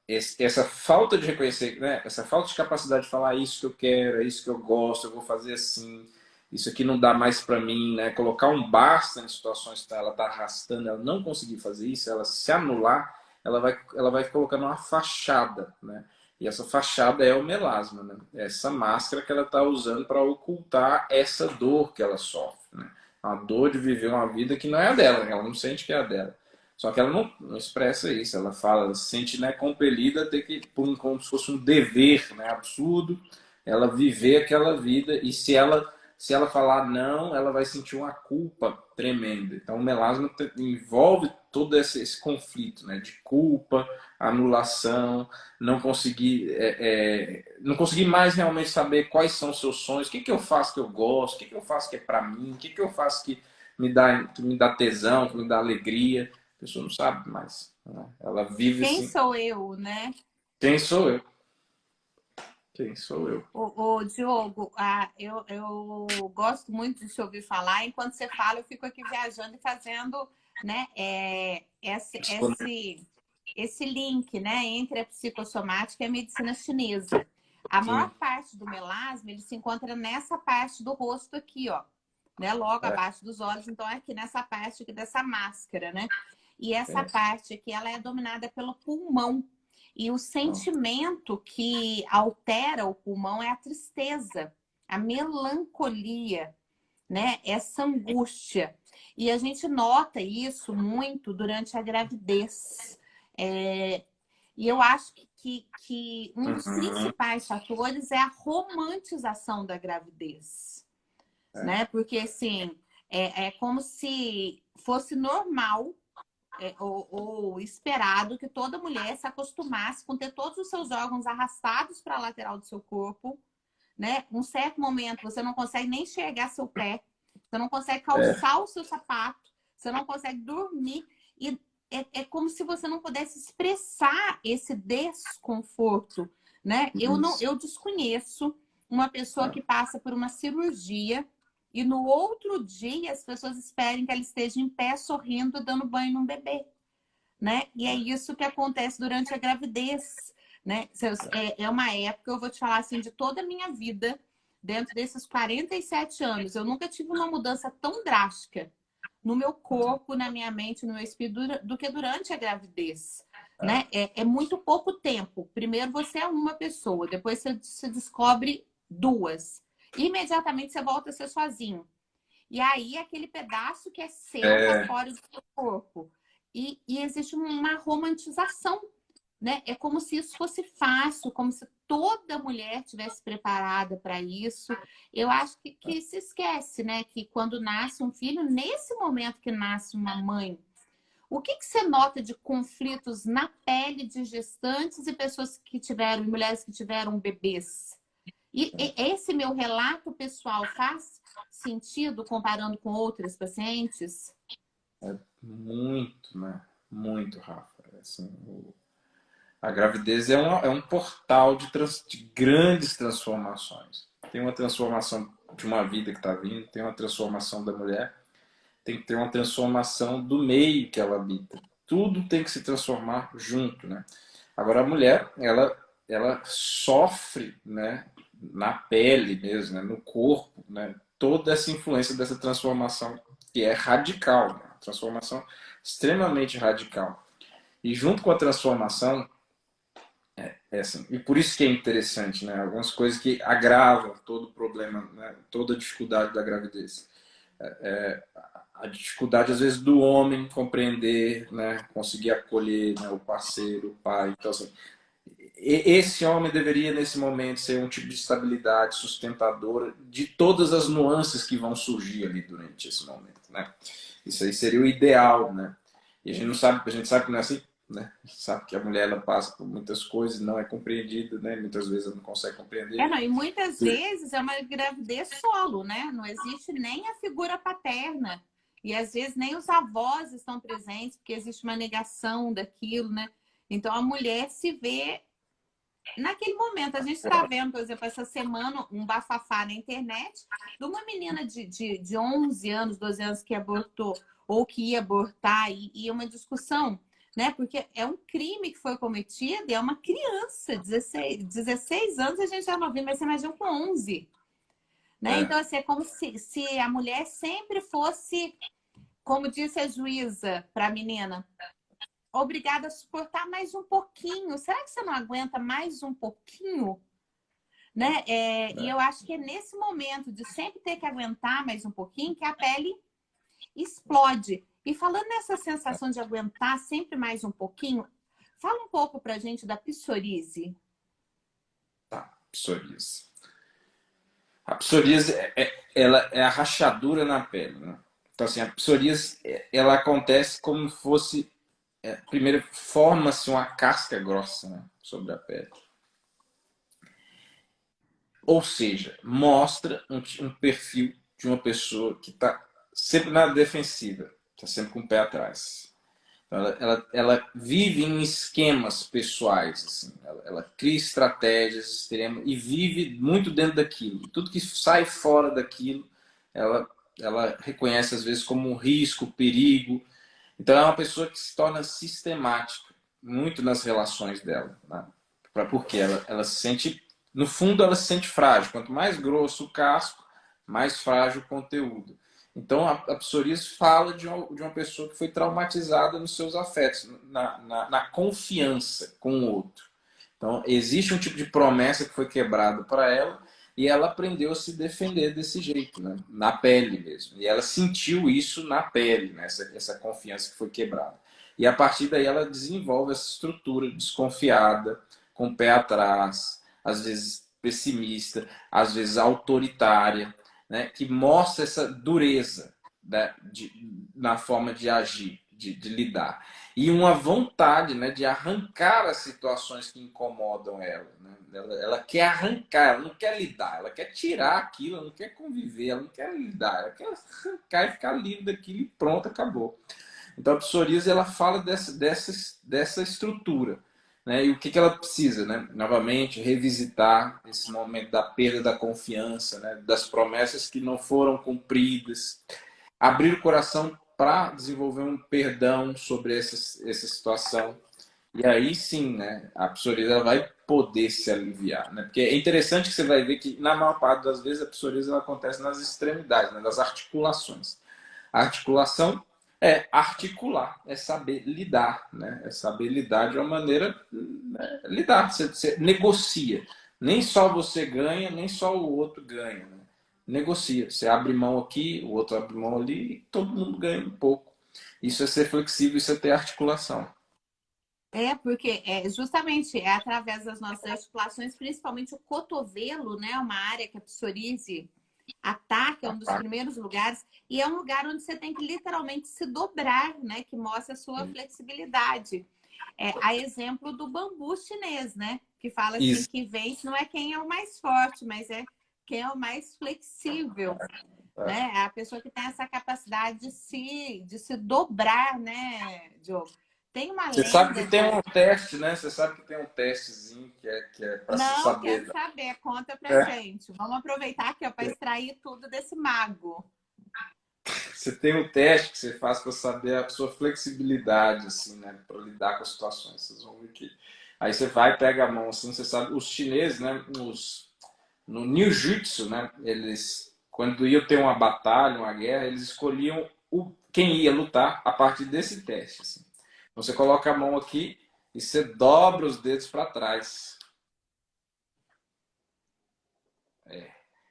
essa falta de reconhecer, né? Essa falta de capacidade de falar isso que eu quero, é isso que eu gosto, eu vou fazer assim, isso aqui não dá mais para mim, né? Colocar um basta em situações que ela está arrastando, ela não conseguir fazer isso, ela se anular, ela vai colocando uma fachada, né? E essa fachada é o melasma, né? Essa máscara que ela está usando para ocultar essa dor que ela sofre, né? A dor de viver uma vida que não é a dela, ela não sente que é a dela. Só que ela não expressa isso, ela fala, ela se sente, né, compelida a ter que, como se fosse um dever, né, absurdo, ela viver aquela vida, e se ela falar não, ela vai sentir uma culpa tremenda. Então o melasma envolve todo esse conflito, né, de culpa, anulação, não conseguir mais realmente saber quais são os seus sonhos, o que eu faço que eu gosto, o que eu faço que é para mim, o que eu faço que me dá tesão, que me dá alegria. A pessoa não sabe mais. Né? Ela vive Quem assim. sou eu, né? Quem sou eu? Quem sou eu? Ô, Diogo, eu gosto muito de te ouvir falar. Enquanto você fala, eu fico aqui viajando e fazendo, né, esse link, né, entre a psicossomática e a medicina chinesa. A maior Sim. parte do melasma, ele se encontra nessa parte do rosto aqui, ó, né, logo É, abaixo dos olhos. Então, é aqui nessa parte aqui dessa máscara, né? E essa é. parte aqui, ela é dominada pelo pulmão. E o sentimento que altera o pulmão é a tristeza, a melancolia, né? Essa angústia. E a gente nota isso muito durante a gravidez. E eu acho que um dos Uhum. principais fatores é a romantização da gravidez, É, né? Porque, assim, é como se fosse normal ou esperado que toda mulher se acostumasse com ter todos os seus órgãos arrastados para a lateral do seu corpo, né? Um certo momento você não consegue nem enxergar seu pé, você não consegue é, calçar o seu sapato, você não consegue dormir. E é como se você não pudesse expressar esse desconforto, né? isso. Eu desconheço uma pessoa É, que passa por uma cirurgia e no outro dia as pessoas esperem que ela esteja em pé, sorrindo, dando banho num bebê, né? E é isso que acontece durante a gravidez, né? É uma época, eu vou te falar assim, de toda a minha vida, dentro desses 47 anos, eu nunca tive uma mudança tão drástica no meu corpo, na minha mente, no meu espírito, do que durante a gravidez, é, né? É muito pouco tempo. Primeiro você é uma pessoa, depois você se descobre duas. Imediatamente você volta a ser sozinho. E aí aquele pedaço que é seu tá é, fora do seu corpo. E existe uma romantização, né? É como se isso fosse fácil, como se toda mulher tivesse preparada para isso. Eu acho que se esquece, né? Que quando nasce um filho, nesse momento que nasce uma mãe, o que você nota de conflitos na pele de gestantes e pessoas que tiveram, mulheres que tiveram bebês? E esse meu relato pessoal faz sentido comparando com outras pacientes? muito, né? Muito, Rafa. Assim, a gravidez é um portal de grandes transformações. Tem uma transformação de uma vida que está vindo, tem uma transformação da mulher, tem que ter uma transformação do meio que ela habita. Tudo tem que se transformar junto, né? Agora a mulher, ela sofre, né, na pele mesmo, né, no corpo, né, toda essa influência dessa transformação que é radical, né, transformação extremamente radical. E junto com a transformação, é assim, e por isso que é interessante, né, algumas coisas que agravam todo o problema, né, toda a dificuldade da gravidez. A dificuldade às vezes do homem compreender, né, conseguir acolher, né, o parceiro, o pai. Então assim, esse homem deveria nesse momento ser um tipo de estabilidade sustentadora de todas as nuances que vão surgir ali durante esse momento, né? Isso aí seria o ideal, né? E a gente não sabe, a gente sabe que não é assim, né? A gente sabe que a mulher ela passa por muitas coisas, não é compreendida, né? Muitas vezes ela não consegue compreender. Não, e muitas vezes é uma gravidez solo, né? Não existe nem a figura paterna. E às vezes nem os avós estão presentes, porque existe uma negação daquilo, né? Então a mulher se vê naquele momento. A gente está vendo, por exemplo, essa semana um bafafá na internet de uma menina de 11 anos, 12 anos que abortou ou que ia abortar, e uma discussão, né? Porque é um crime que foi cometido e é uma criança, 16 anos a gente já não viu, mas você imagina com 11, né? É, Então, assim, é como se a mulher sempre fosse, como disse a juíza para a menina, obrigada a suportar mais um pouquinho. Será que você não aguenta mais um pouquinho? Né? E eu acho que é nesse momento de sempre ter que aguentar mais um pouquinho que a pele explode. E falando nessa sensação de aguentar sempre mais um pouquinho, fala um pouco pra gente da psoríase. tá, psoríase. A psoríase ela é a rachadura na pele, né? Então assim, a psoríase ela acontece como fosse primeiro forma-se uma casca grossa, né, sobre a pele. Ou seja, mostra um perfil de uma pessoa que está sempre na defensiva, está sempre com o pé atrás. Então, ela vive em esquemas pessoais, assim. Ela cria estratégias extremas e vive muito dentro daquilo. Tudo que sai fora daquilo, ela, ela reconhece às vezes como um risco, perigo. Então, é uma pessoa que se torna sistemática muito nas relações dela, né? Porque ela se sente, no fundo, ela se sente frágil. Quanto mais grosso o casco, mais frágil o conteúdo. Então, a psoríase fala de uma pessoa que foi traumatizada nos seus afetos, na confiança com o outro. Então, existe um tipo de promessa que foi quebrado para ela e ela aprendeu a se defender desse jeito, né? Na pele mesmo. E ela sentiu isso na pele, né? Essa confiança que foi quebrada. E a partir daí ela desenvolve essa estrutura desconfiada, com o pé atrás, às vezes pessimista, às vezes autoritária, né? Que mostra essa dureza, né? Na forma de agir, de lidar e uma vontade, né, de arrancar as situações que incomodam ela, né? Ela quer arrancar, ela não quer lidar, ela quer tirar aquilo, ela não quer conviver, ela não quer lidar, ela quer arrancar e ficar livre daquilo e pronto, acabou. Então a psoríase ela fala dessa estrutura, né? E o que ela precisa, né? Novamente, revisitar esse momento da perda da confiança, né? Das promessas que não foram cumpridas, abrir o coração para desenvolver um perdão sobre essa situação. E aí sim, né, a psoríase vai poder se aliviar. Né? Porque é interessante que você vai ver que, na maior parte das vezes, a psoríase ela acontece nas extremidades, né, nas articulações. A articulação é articular, é saber lidar. Né? É saber lidar de uma maneira... Né, lidar, você negocia. Nem só você ganha, nem só o outro ganha. Né? Negocia. Você abre mão aqui, o outro abre mão ali, e todo mundo ganha um pouco. Isso é ser flexível, isso é ter articulação. Porque justamente é através das nossas articulações, principalmente o cotovelo, né? Uma área que a psoríase ataca, é um dos primeiros lugares, e é um lugar onde você tem que literalmente se dobrar, né? Que mostra a sua flexibilidade. A exemplo do bambu chinês, né? Que fala assim Isso. que vence não é quem é o mais forte, mas é quem é o mais flexível. Né? É a pessoa que tem essa capacidade de se dobrar, né, Diogo? Tem uma Você sabe lenda que tem de... um teste, né? Você sabe que tem um testezinho que é para se Não, quero saber. saber, conta pra É. gente. Vamos aproveitar aqui para extrair tudo desse mago. Você tem um teste que você faz para saber a sua flexibilidade, assim, né? Para lidar com as situações. Vocês vão ver que. Aí você vai, pega a mão, assim, você sabe. Os chineses, né? No Ninjutsu, né? Eles, quando iam ter uma batalha, uma guerra, eles escolhiam quem ia lutar a partir desse teste. Assim. Então, você coloca a mão aqui e você dobra os dedos para trás.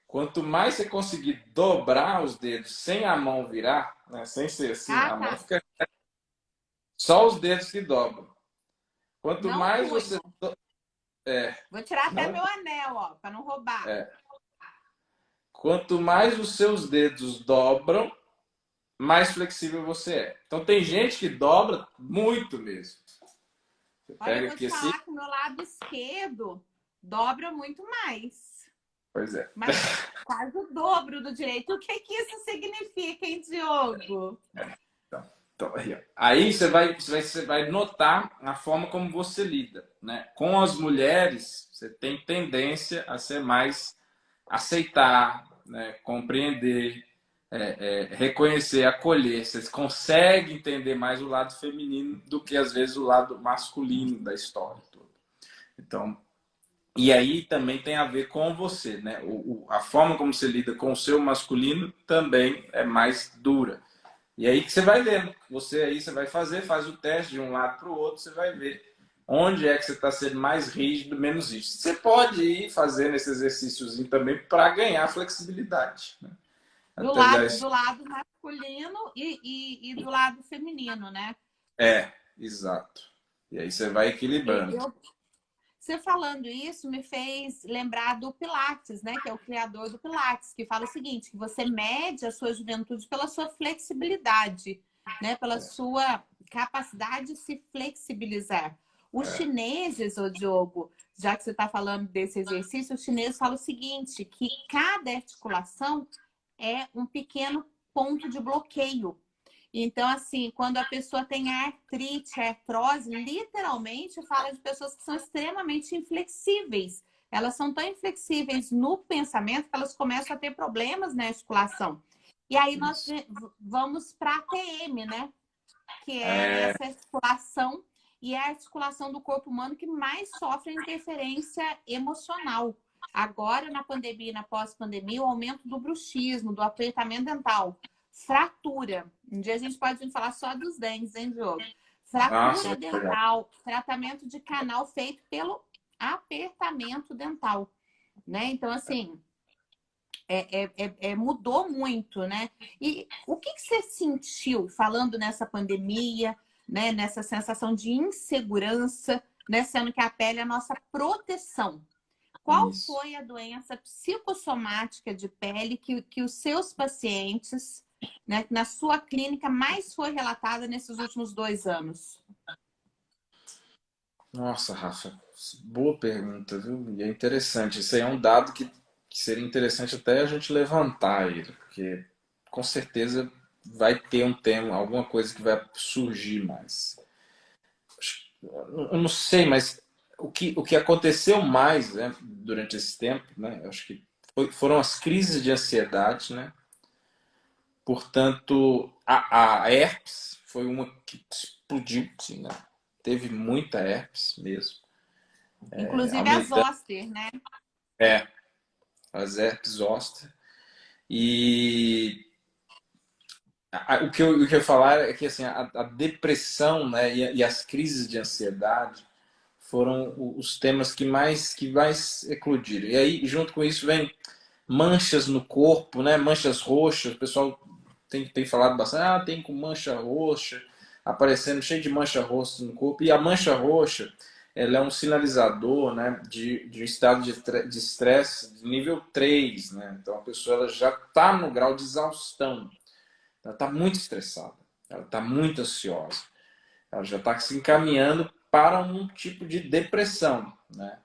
Quanto mais você conseguir dobrar os dedos sem a mão virar, né? Sem ser assim, Ah, a mão tá. fica só os dedos que dobram. Quanto Não mais você punho. é, Vou tirar até não meu anel, ó, para não roubar. é, quanto mais os seus dedos dobram, mais flexível você é. Então tem gente que dobra muito mesmo. Você Olha, eu pega vou aqui te assim, falar que o meu lado esquerdo dobra muito mais. pois é. Mas quase o dobro do direito. O que que isso significa, hein, Diogo? Então, aí você vai notar a forma como você lida, né? Com as mulheres, você tem tendência a ser mais aceitar, né? Compreender, reconhecer, acolher. Você consegue entender mais o lado feminino do que às vezes o lado masculino da história toda. Então, e aí também tem a ver com você, né? A forma como você lida com o seu masculino também é mais dura. E aí que você vai vendo. Você aí você vai faz o teste de um lado para o outro, você vai ver onde é que você está sendo mais rígido, menos rígido. Você pode ir fazendo esse exercíciozinho também para ganhar flexibilidade. Né? Do Até dar lado, esse... do lado masculino e do lado feminino, né? Exato. E aí você vai E equilibrando. você falando isso me fez lembrar do Pilates, né? Que é o criador do Pilates, que fala o seguinte, que você mede a sua juventude pela sua flexibilidade, né? Pela sua capacidade de se flexibilizar. Os chineses, ô Diogo, já que você está falando desse exercício, os chineses falam o seguinte, que cada articulação é um pequeno ponto de bloqueio. Então, assim, quando a pessoa tem artrite, artrose, literalmente fala de pessoas que são extremamente inflexíveis. Elas são tão inflexíveis no pensamento que elas começam a ter problemas na articulação. E aí nós vamos para a TM, né? Que é É, essa articulação e é a articulação do corpo humano que mais sofre interferência emocional. Agora, na pandemia e na pós-pandemia, o aumento do bruxismo, do apertamento dental, fratura. Um dia a gente pode falar só dos dentes, hein, Diogo? Nossa, Fratura legal. dental, tratamento de canal feito pelo apertamento dental, né? Então, assim, mudou muito, né? E o que você sentiu falando nessa pandemia, né? Nessa sensação de insegurança, né? Sendo que a pele é a nossa proteção. Qual Isso. foi a doença psicossomática de pele que os seus pacientes, né, na sua clínica, mais foi relatada nesses últimos 2 anos? Nossa, Rafa, boa pergunta, viu? E é interessante. Isso aí é um dado que seria interessante até a gente levantar ele, porque com certeza vai ter um tema, alguma coisa que vai surgir mais. Eu não sei, mas o que aconteceu mais, né, durante esse tempo, né? Eu acho que foram as crises de ansiedade, né? Portanto, a herpes foi uma que explodiu, assim, né? Teve muita herpes mesmo. Inclusive a Aumentando zoster, né? as herpes zoster. E o que eu ia falar é que assim, a depressão, né, e as crises de ansiedade foram os temas que mais eclodiram. E aí, junto com isso, vem manchas no corpo, né, manchas roxas. O pessoal tem falado bastante, tem com mancha roxa, aparecendo cheio de mancha roxa no corpo. E a mancha roxa, ela é um sinalizador, né, de um estado de estresse de nível 3, né? Então a pessoa ela já está no grau de exaustão, ela está muito estressada, ela está muito ansiosa, ela já está se encaminhando para um tipo de depressão, né?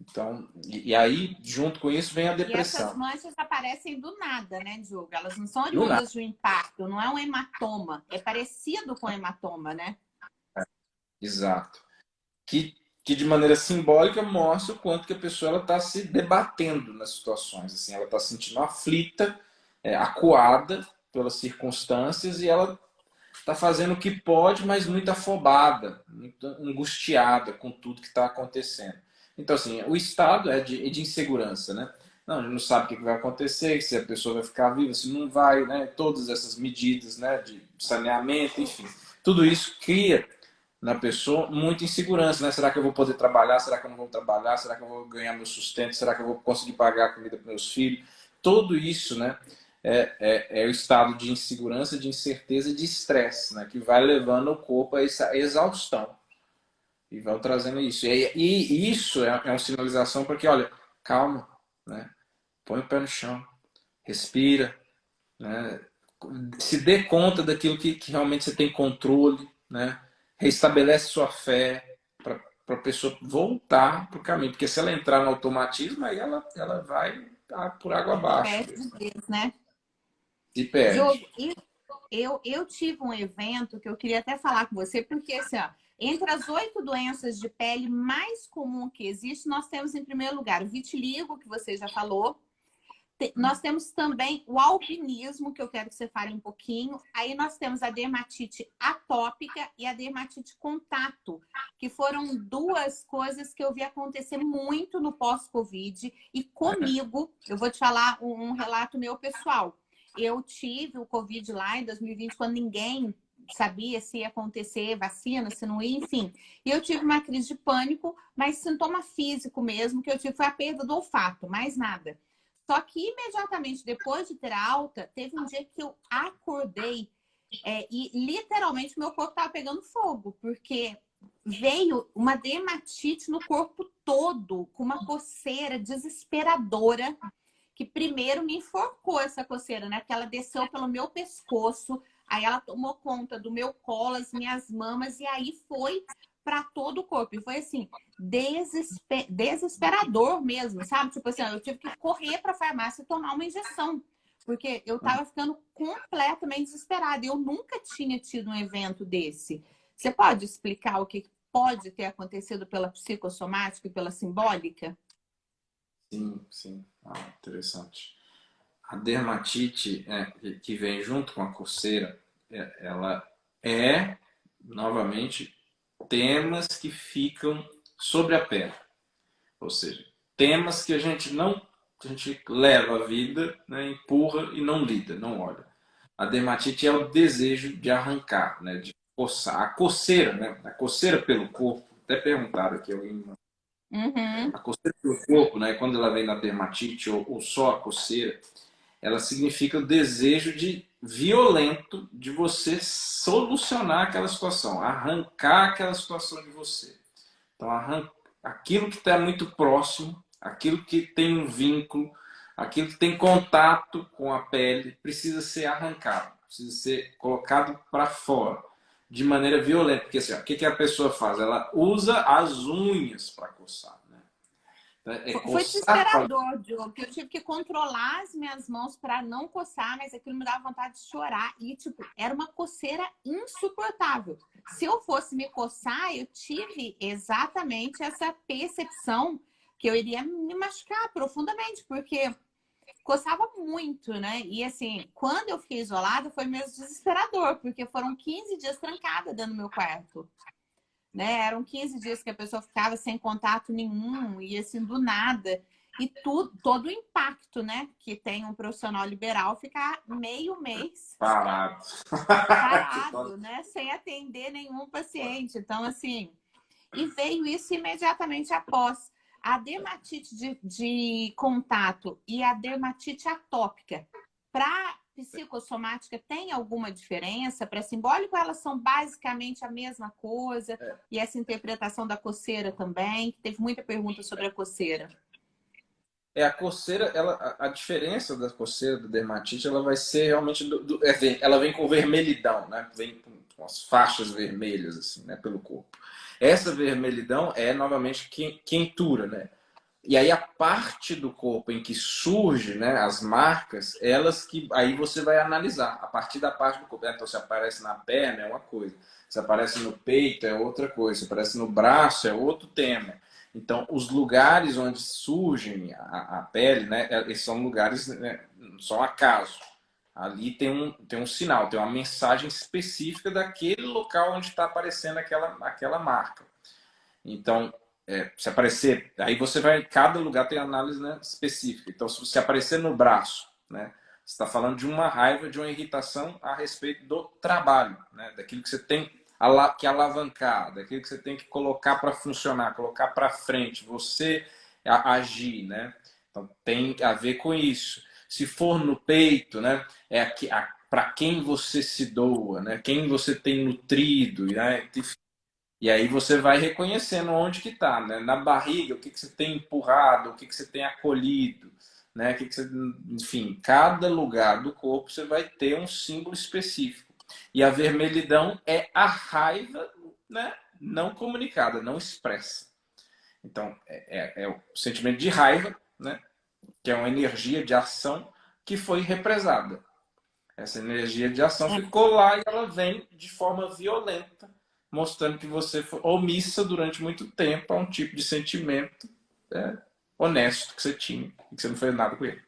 Então, e aí, junto com isso, vem a E essas depressão. manchas aparecem do nada, né, Diogo? Elas não são Do nada. oriundas de um impacto, não é um hematoma. É parecido com hematoma, né? Exato. Que de maneira simbólica mostra o quanto que a pessoa está se debatendo nas situações. Assim, ela está se sentindo aflita, acuada pelas circunstâncias e ela está fazendo o que pode, mas muito afobada, muito angustiada com tudo que está acontecendo. Então, assim, o estado é de insegurança, né? Não, a gente não sabe o que vai acontecer, se a pessoa vai ficar viva, se não vai, né? Todas essas medidas, né, de saneamento, enfim. Tudo isso cria na pessoa muita insegurança, né? Será que eu vou poder trabalhar? Será que eu não vou trabalhar? Será que eu vou ganhar meu sustento? Será que eu vou conseguir pagar a comida para meus filhos? Tudo isso, né? É o estado de insegurança, de incerteza e de estresse, né? Que vai levando o corpo a essa exaustão e vai trazendo isso. E isso é uma sinalização para que, olha, calma, né? Põe o pé no chão, respira, né? Se dê conta daquilo que realmente você tem controle, né? Restabelece sua fé para a pessoa voltar para o caminho. Porque se ela entrar no automatismo, aí ela vai por água abaixo Pés de mesmo. Deus, né? Se perde. Diogo, eu tive um evento que eu queria até falar com você, porque assim, ó, entre as 8 doenças de pele mais comuns que existem, nós temos em primeiro lugar o vitiligo, que você já falou. Nós temos também o albinismo, que eu quero que você fale um pouquinho. Aí nós temos a dermatite atópica e a dermatite contato, que foram duas coisas que eu vi acontecer muito no pós-Covid. E comigo, eu vou te falar um relato meu pessoal. Eu tive o Covid lá em 2020, quando ninguém sabia se ia acontecer vacina, se não ia, enfim. E eu tive uma crise de pânico, mas sintoma físico mesmo que eu tive foi a perda do olfato, mais nada. Só que imediatamente depois de ter a alta, teve um dia que eu acordei e literalmente meu corpo estava pegando fogo, porque veio uma dermatite no corpo todo, com uma coceira desesperadora, que primeiro me enforcou essa coceira, né? Porque ela desceu pelo meu pescoço, aí ela tomou conta do meu colo, as minhas mamas, e aí foi para todo o corpo. E foi assim, desesperador mesmo, sabe? Tipo assim, eu tive que correr para a farmácia e tomar uma injeção, porque eu tava ficando completamente desesperada. Eu nunca tinha tido um evento desse. Você pode explicar o que pode ter acontecido pela psicossomática e pela simbólica? Sim, sim. Interessante. A dermatite que vem junto com a coceira, ela é, novamente, temas que ficam sobre a pele. Ou seja, temas que a gente leva a vida, né, empurra e não lida, não olha. A dermatite é o desejo de arrancar, né? De coçar. A coceira, né? A coceira pelo corpo. Até perguntaram aqui, Uhum. a coceira pelo corpo, né? Quando ela vem na dermatite ou só a coceira, ela significa o desejo violento de você solucionar aquela situação, arrancar aquela situação de você. Então, aquilo que está muito próximo, aquilo que tem um vínculo, aquilo que tem contato com a pele, precisa ser arrancado, precisa ser colocado para fora, de maneira violenta. Porque assim, ó, o que a pessoa faz? Ela usa as unhas para coçar. Né? Então, é Foi coçar com a... desesperador, Diogo, que eu tive que controlar as minhas mãos para não coçar, mas aquilo me dava vontade de chorar. E, tipo, era uma coceira insuportável. Se eu fosse me coçar, eu tive exatamente essa percepção que eu iria me machucar profundamente, porque coçava muito, né? E assim, quando eu fiquei isolada, foi mesmo desesperador, porque foram 15 dias trancada dentro do meu quarto. Né? Eram 15 dias que a pessoa ficava sem contato nenhum e assim, do nada. E todo o impacto, né, que tem um profissional liberal ficar meio mês Parado. parado, né, sem atender nenhum paciente. Então, assim, e veio isso imediatamente após. A dermatite de contato e a dermatite atópica. Para psicossomática, tem alguma diferença? Para simbólico, elas são basicamente a mesma coisa? E essa interpretação da coceira também? Teve muita pergunta sobre a coceira. A coceira, a diferença da coceira da dermatite, ela vai ser realmente ela vem com vermelhidão, né? Vem com as faixas vermelhas assim, né, pelo corpo. Essa vermelhidão é novamente quentura, né? E aí a parte do corpo em que surge, né, as marcas, elas que aí você vai analisar a partir da parte do corpo. Então se aparece na perna é uma coisa, se aparece no peito é outra coisa, se aparece no braço é outro tema. Então os lugares onde surgem a pele, né, eles são lugares, né, não são acaso. Ali tem um sinal, tem uma mensagem específica daquele local onde está aparecendo aquela marca. Então, se aparecer, aí você vai, cada lugar tem análise, né, específica. Então, se você aparecer no braço, né, você está falando de uma raiva, de uma irritação a respeito do trabalho, né, daquilo que você tem que alavancar, daquilo que você tem que colocar para funcionar, colocar para frente, você agir, né? Então, tem a ver com isso. Se for no peito, né, para quem você se doa, né, quem você tem nutrido, né, e aí você vai reconhecendo onde que está, né? Na barriga, o que que você tem empurrado, o que que você tem acolhido, né? O que que você... Enfim, cada lugar do corpo você vai ter um símbolo específico. E a vermelhidão é a raiva, né, não comunicada, não expressa. Então, é o sentimento de raiva, né, que é uma energia de ação que foi represada. Essa energia de ação ficou lá e ela vem de forma violenta, mostrando que você foi omissa durante muito tempo a um tipo de sentimento, né, honesto que você tinha e que você não fez nada com ele.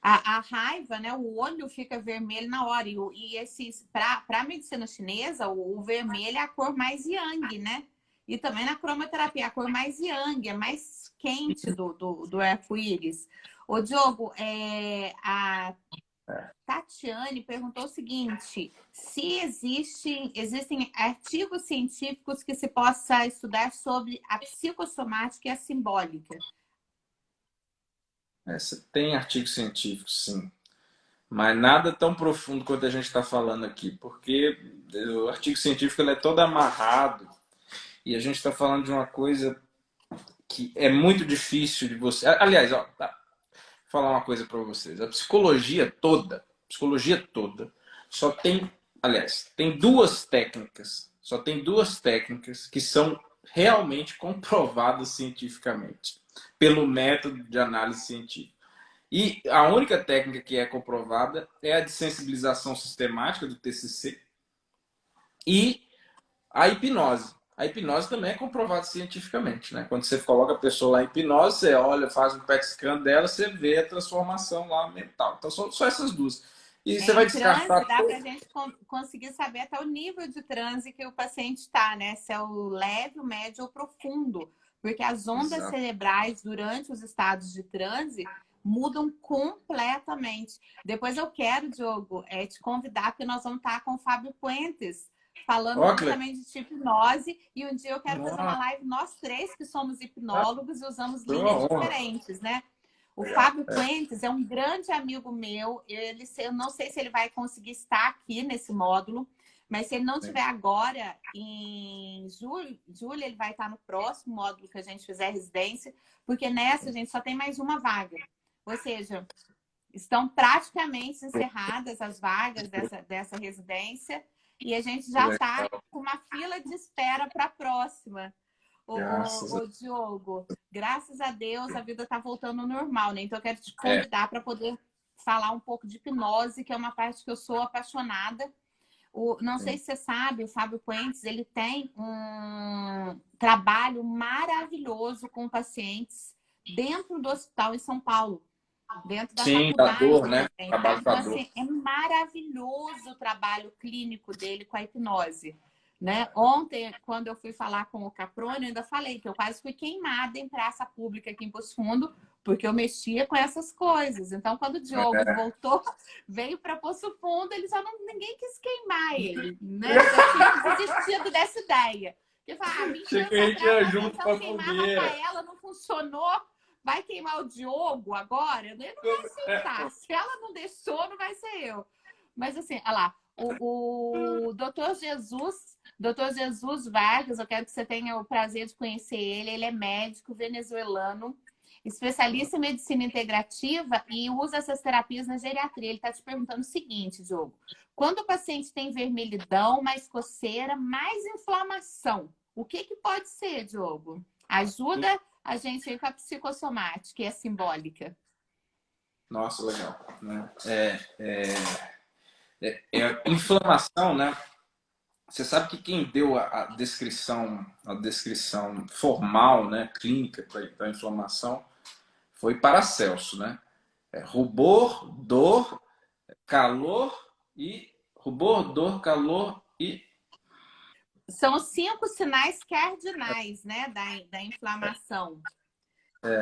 A raiva, né? O olho fica vermelho na hora. Para a medicina chinesa, o vermelho é a cor mais yang, né? E também na cromoterapia, a cor mais yang, é mais quente do arco-íris. Ô, Diogo, a Tatiane perguntou o seguinte: se existem artigos científicos que se possa estudar sobre a psicossomática e a simbólica? Você tem artigos científicos, sim, mas nada tão profundo quanto a gente está falando aqui, porque o artigo científico ele é todo amarrado e a gente está falando de uma coisa que é muito difícil de você. Aliás, ó, tá, vou falar uma coisa para vocês. A psicologia toda, só tem, aliás, tem duas técnicas, só tem duas técnicas que são realmente comprovadas cientificamente, pelo método de análise científica. E a única técnica que é comprovada é a de sensibilização sistemática do TCC e a hipnose. A hipnose também é comprovada cientificamente, né? Quando você coloca a pessoa lá em hipnose, você olha, faz um PET scan dela, você vê a transformação lá mental. Então, só essas duas. E você vai Em descartar transe, dá para a todo... gente conseguir saber até o nível de transe que o paciente está, né? Se é o leve, o médio ou profundo. Porque as ondas Exato. cerebrais durante os estados de transe mudam completamente. Depois eu quero, Diogo, te convidar, porque nós vamos estar com o Fábio Puentes, falando Ó, justamente de hipnose. E um dia eu quero fazer uma nossa, live, nós três que somos hipnólogos e usamos foi uma linhas honra. diferentes, né? O Legal. Fábio Puentes é um grande amigo meu. Eu não sei se ele vai conseguir estar aqui nesse módulo, mas se ele não Sim. tiver agora, em julho, ele vai estar no próximo módulo que a gente fizer residência, porque nessa a gente só tem mais uma vaga. Ou seja, estão praticamente encerradas as vagas dessa residência e a gente já está com uma fila de espera para a próxima. Graças a Diogo, graças a Deus a vida está voltando ao normal, né? Então eu quero te É, convidar para poder falar um pouco de hipnose, que é uma parte que eu sou apaixonada. Não sei sim. se você sabe, o Fábio Puentes, ele tem um trabalho maravilhoso com pacientes dentro do hospital em São Paulo, dentro da Sim, da faculdade dor, né? também, tá? Trabalho com Então, a dor. assim, é maravilhoso o trabalho clínico dele com a hipnose. Né? Ontem, quando eu fui falar com o Caprone, eu ainda falei que eu quase fui queimada em praça pública aqui em Poço Fundo, porque eu mexia com essas coisas. Então, quando o Diogo voltou, veio para Poço Fundo, ele já não, ninguém quis queimar ele, né? Já tinha desistido dessa ideia. Porque fala, 20 Achei que anos a gente atrás ia eu junto tentando pra queimar a fogueira. Rafaela, não funcionou. Vai queimar o Diogo agora? Ele não vai aceitar. Se ela não deixou, não vai ser eu. Mas assim, olha lá, o Doutor Jesus Vargas, eu quero que você tenha o prazer de conhecer ele. Ele é médico venezuelano, especialista em medicina integrativa e usa essas terapias na geriatria. Ele está te perguntando o seguinte, Diogo. Quando o paciente tem vermelhidão, mais coceira, mais inflamação, o que pode ser, Diogo? Ajuda a gente aí com a psicossomática, que é simbólica. Nossa, legal. Né? Inflamação, né? Você sabe que quem deu a descrição formal, né, clínica para a inflamação foi Paracelso, né? Rubor, dor, calor e rubor, dor, calor e São os 5 sinais cardinais, né, da inflamação.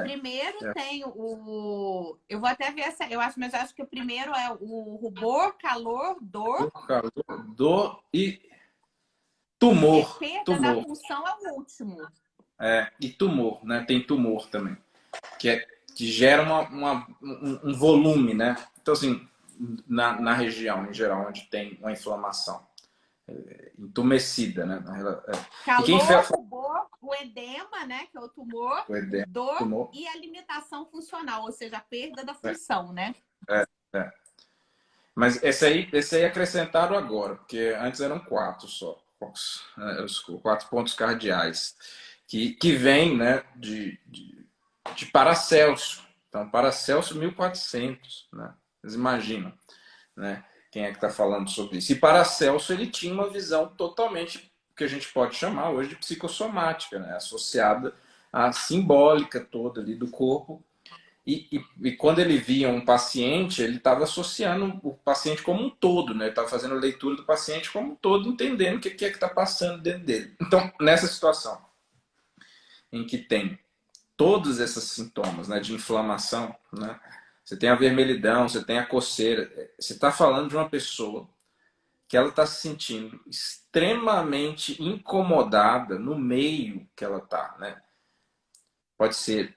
Primeiro é, tem o. Eu vou até ver essa. Mas eu acho que o primeiro é o rubor, calor, dor. dor, calor, dor e tumor, Perda da tumor, função é o último. e tumor, né? Tem tumor também, que gera um volume, né? Então assim, na região em geral onde tem uma inflamação entumecida, né? E quem Calor, fez rubor, o edema, né, que é o tumor, o edema, dor tumor, e a limitação funcional, ou seja, a perda da função, né? é, é. Mas esse aí acrescentaram agora, porque antes eram quatro só, os 4 pontos cardeais, que vem, né, de Paracelso. Então, Paracelso 1400, né? Vocês imaginam, né? Quem é que está falando sobre isso? E Paracelso ele tinha uma visão totalmente que a gente pode chamar hoje de psicossomática, né? Associada à simbólica toda ali do corpo. E quando ele via um paciente, ele estava associando o paciente como um todo, né? Ele estava fazendo a leitura do paciente como um todo, entendendo o que é que está passando dentro dele. Então, nessa situação em que tem todos esses sintomas, né, de inflamação, né? Você tem a vermelhidão, você tem a coceira. Você está falando de uma pessoa que ela está se sentindo extremamente incomodada no meio que ela está, né? Pode ser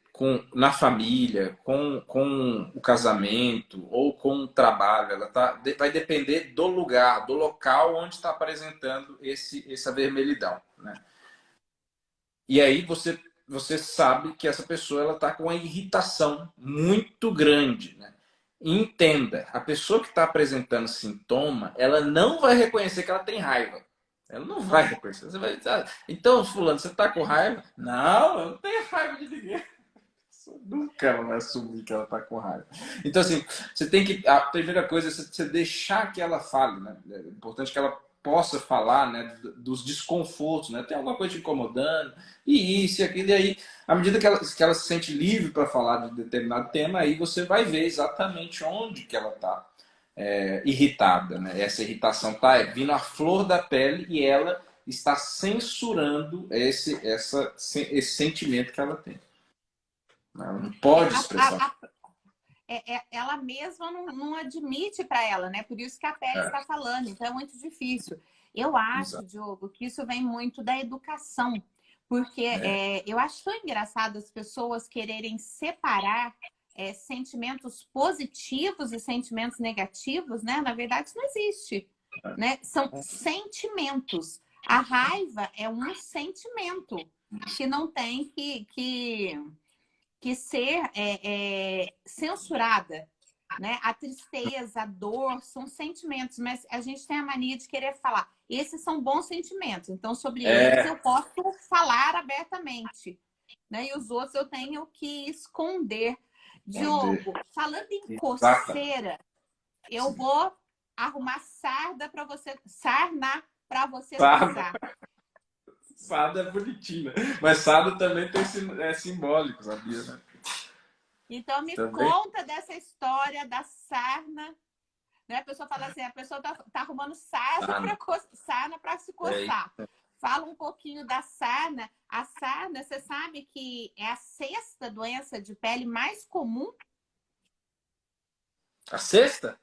na família, com o casamento ou com o trabalho. Vai depender do lugar, do local onde está apresentando essa vermelhidão, né? E aí você sabe que essa pessoa ela está com uma irritação muito grande, né? Entenda, a pessoa que está apresentando sintoma, ela não vai reconhecer que ela tem raiva. Ela não vai reconhecer. Você vai dizer, então, fulano, você está com raiva? Não, eu não tenho raiva de ninguém. Nunca ela vai assumir que ela está com raiva. Então, assim, você tem que. A primeira coisa é você deixar que ela fale, né? É importante que ela possa falar, né, dos desconfortos, né? Tem alguma coisa te incomodando, e isso e aquilo, e aí, à medida que ela se sente livre para falar de determinado tema, aí você vai ver exatamente onde que ela está irritada, né? Essa irritação está vindo à flor da pele e ela está censurando esse sentimento que ela tem. Ela não É, pode expressar. ela mesma não admite para ela, né? Por isso que a pele É, está falando, então é muito difícil. Eu acho, exato. Diogo, que isso vem muito da educação, porque É, eu acho tão engraçado as pessoas quererem separar sentimentos positivos e sentimentos negativos, né? Na verdade, isso não existe, né? São sentimentos. A raiva é um sentimento que não tem que ser censurada, né? A tristeza, a dor são sentimentos, mas a gente tem a mania de querer falar. Esses são bons sentimentos, então sobre eles eu é, posso falar abertamente, né? E os outros eu tenho que esconder. entender. Diogo, falando em Exatamente. coceira, eu vou arrumar sarna para você Sarda, coçar. sarda é bonitinho, né? Mas sarda também é simbólico, sabia, né? Então me Também. conta dessa história da sarna, né? A pessoa fala assim, a pessoa tá arrumando Sarna. sarna para se É isso. coçar. Fala um pouquinho da sarna. A sarna, você sabe que é a sexta doença de pele mais comum? A sexta?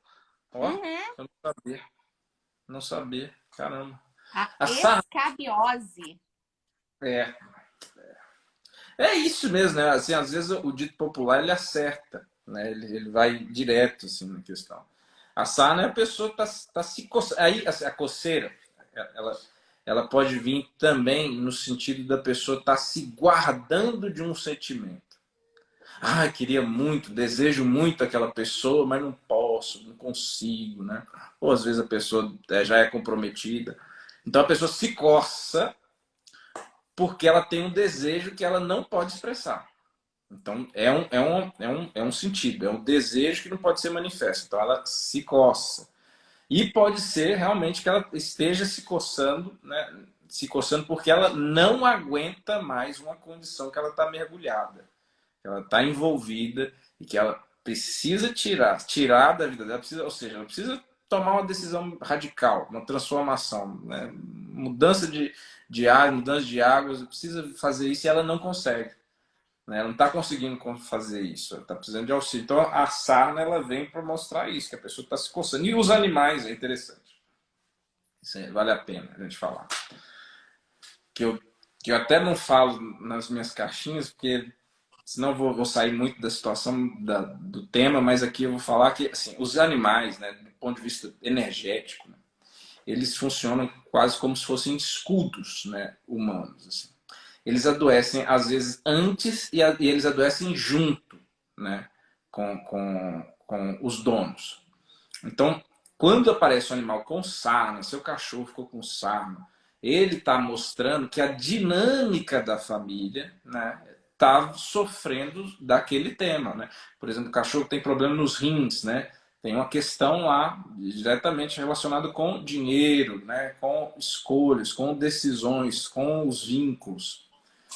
Ó, Uhum. eu não sabia. Não sabia. Caramba. A A sarna. escabiose. É, é isso mesmo, né? Assim, às vezes o dito popular ele acerta, né? Ele vai direto assim na questão. A sarna é a pessoa tá se coçando. Aí assim, a coceira, ela, ela pode vir também no sentido da pessoa estar se guardando de um sentimento. Ah, queria muito, desejo muito aquela pessoa, mas não posso, não consigo, né? Ou às vezes a pessoa já é comprometida. Então a pessoa se coça porque ela tem um desejo que ela não pode expressar. Então, é um sentido, é um desejo que não pode ser manifesto. Então, ela se coça. E pode ser realmente que ela esteja se coçando, né? Se coçando porque ela não aguenta mais uma condição que ela está mergulhada, que ela está envolvida e que ela precisa tirar da vida dela, precisa, ou seja, ela precisa tomar uma decisão radical, uma transformação, né? Mudança de ar, mudança de águas, precisa fazer isso e ela não consegue. Né? Ela não está conseguindo fazer isso, ela está precisando de auxílio. Então a sarna ela vem para mostrar isso, que a pessoa está se coçando. E os animais é interessante. Isso vale a pena a gente falar. Que eu, que eu até não falo nas minhas caixinhas, porque senão vou sair muito da situação do tema, mas aqui eu vou falar que assim, os animais, né, do ponto de vista energético, né, eles funcionam quase como se fossem escudos, né, humanos. Assim. Eles adoecem às vezes antes e eles adoecem junto, né, com os donos. Então, quando aparece um animal com sarna, seu cachorro ficou com sarna, ele está mostrando que a dinâmica da família, né, está sofrendo daquele tema, né? Por exemplo, o cachorro tem problema nos rins, né? Tem uma questão lá diretamente relacionada com dinheiro, né? Com escolhas, com decisões, com os vínculos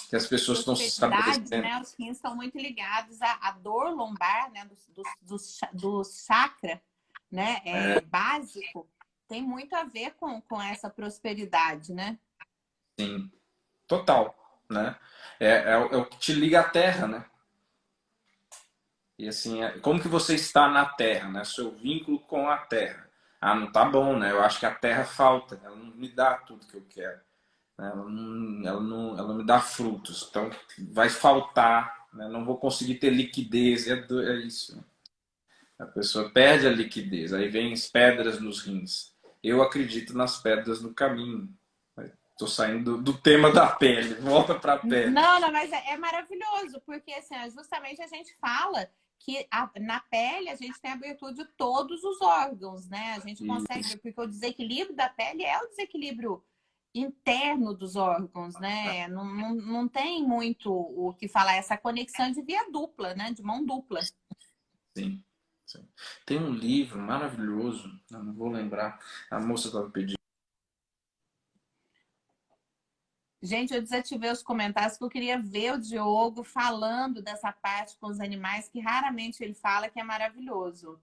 que as pessoas estão se Prosperidade, estabelecendo. né? Os rins estão muito ligados à dor lombar, né? Do chakra, né? Básico. Tem muito a ver com essa prosperidade, né? Sim, total, né? É o que te liga à terra, né? E assim, como que você está na terra, né? Seu vínculo com a terra. Ah, não tá bom, né? Eu acho que a terra falta, ela não me dá tudo que eu quero, né? Ela não me dá frutos, então vai faltar, né? Não vou conseguir ter liquidez, é isso. Né? A pessoa perde a liquidez, aí vem as pedras nos rins. Eu acredito nas pedras no caminho. Estou saindo do tema da pele, volta para a pele. Não, não, mas é maravilhoso, porque assim, justamente a gente fala que na pele a gente tem a virtude de todos os órgãos, né? A gente consegue ver, porque o desequilíbrio da pele é o desequilíbrio interno dos órgãos, né? Não tem muito o que falar, essa conexão de via dupla, né? De mão dupla. Sim, sim. Tem um livro maravilhoso, não vou lembrar, a moça estava pedindo. Gente, eu desativei os comentários porque eu queria ver o Diogo falando dessa parte com os animais, que raramente ele fala, que é maravilhoso.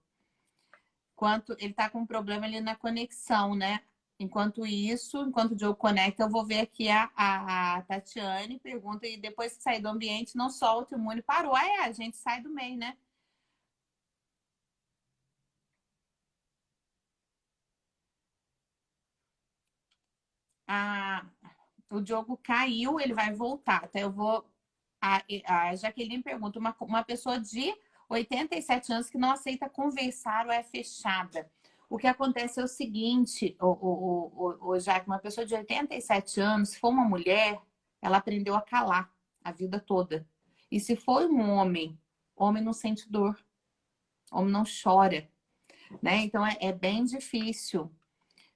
Enquanto ele está com um problema ali na conexão, né? Enquanto isso, enquanto o Diogo conecta, eu vou ver aqui a Tatiane pergunta, e depois que sair do ambiente, não solta o imune. Parou. A gente sai do meio, né? a, o Diogo caiu, ele vai voltar. Tá? Eu vou. A Jaqueline pergunta: uma pessoa de 87 anos que não aceita conversar ou é fechada. O que acontece é o seguinte, Jaque, uma pessoa de 87 anos, se for uma mulher, ela aprendeu a calar a vida toda. E se for um homem, homem não sente dor, homem não chora, né? Então é bem difícil.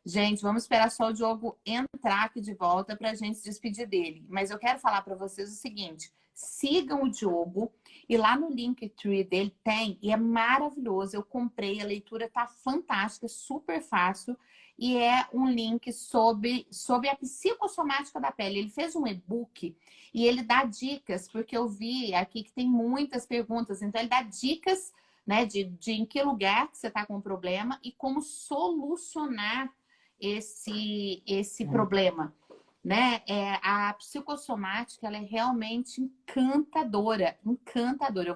Gente, vamos esperar só o Diogo entrar aqui de volta para a gente se despedir dele. Mas eu quero falar para vocês o seguinte: sigam o Diogo e lá no Linktree dele tem, e é maravilhoso. Eu comprei, a leitura tá fantástica, super fácil. E é um link sobre a psicossomática da pele. Ele fez um e-book e ele dá dicas, porque eu vi aqui que tem muitas perguntas. Então, ele dá dicas, né, de em que lugar que você está com o problema e como solucionar esse problema, né? A psicossomática, ela é realmente encantadora, encantadora.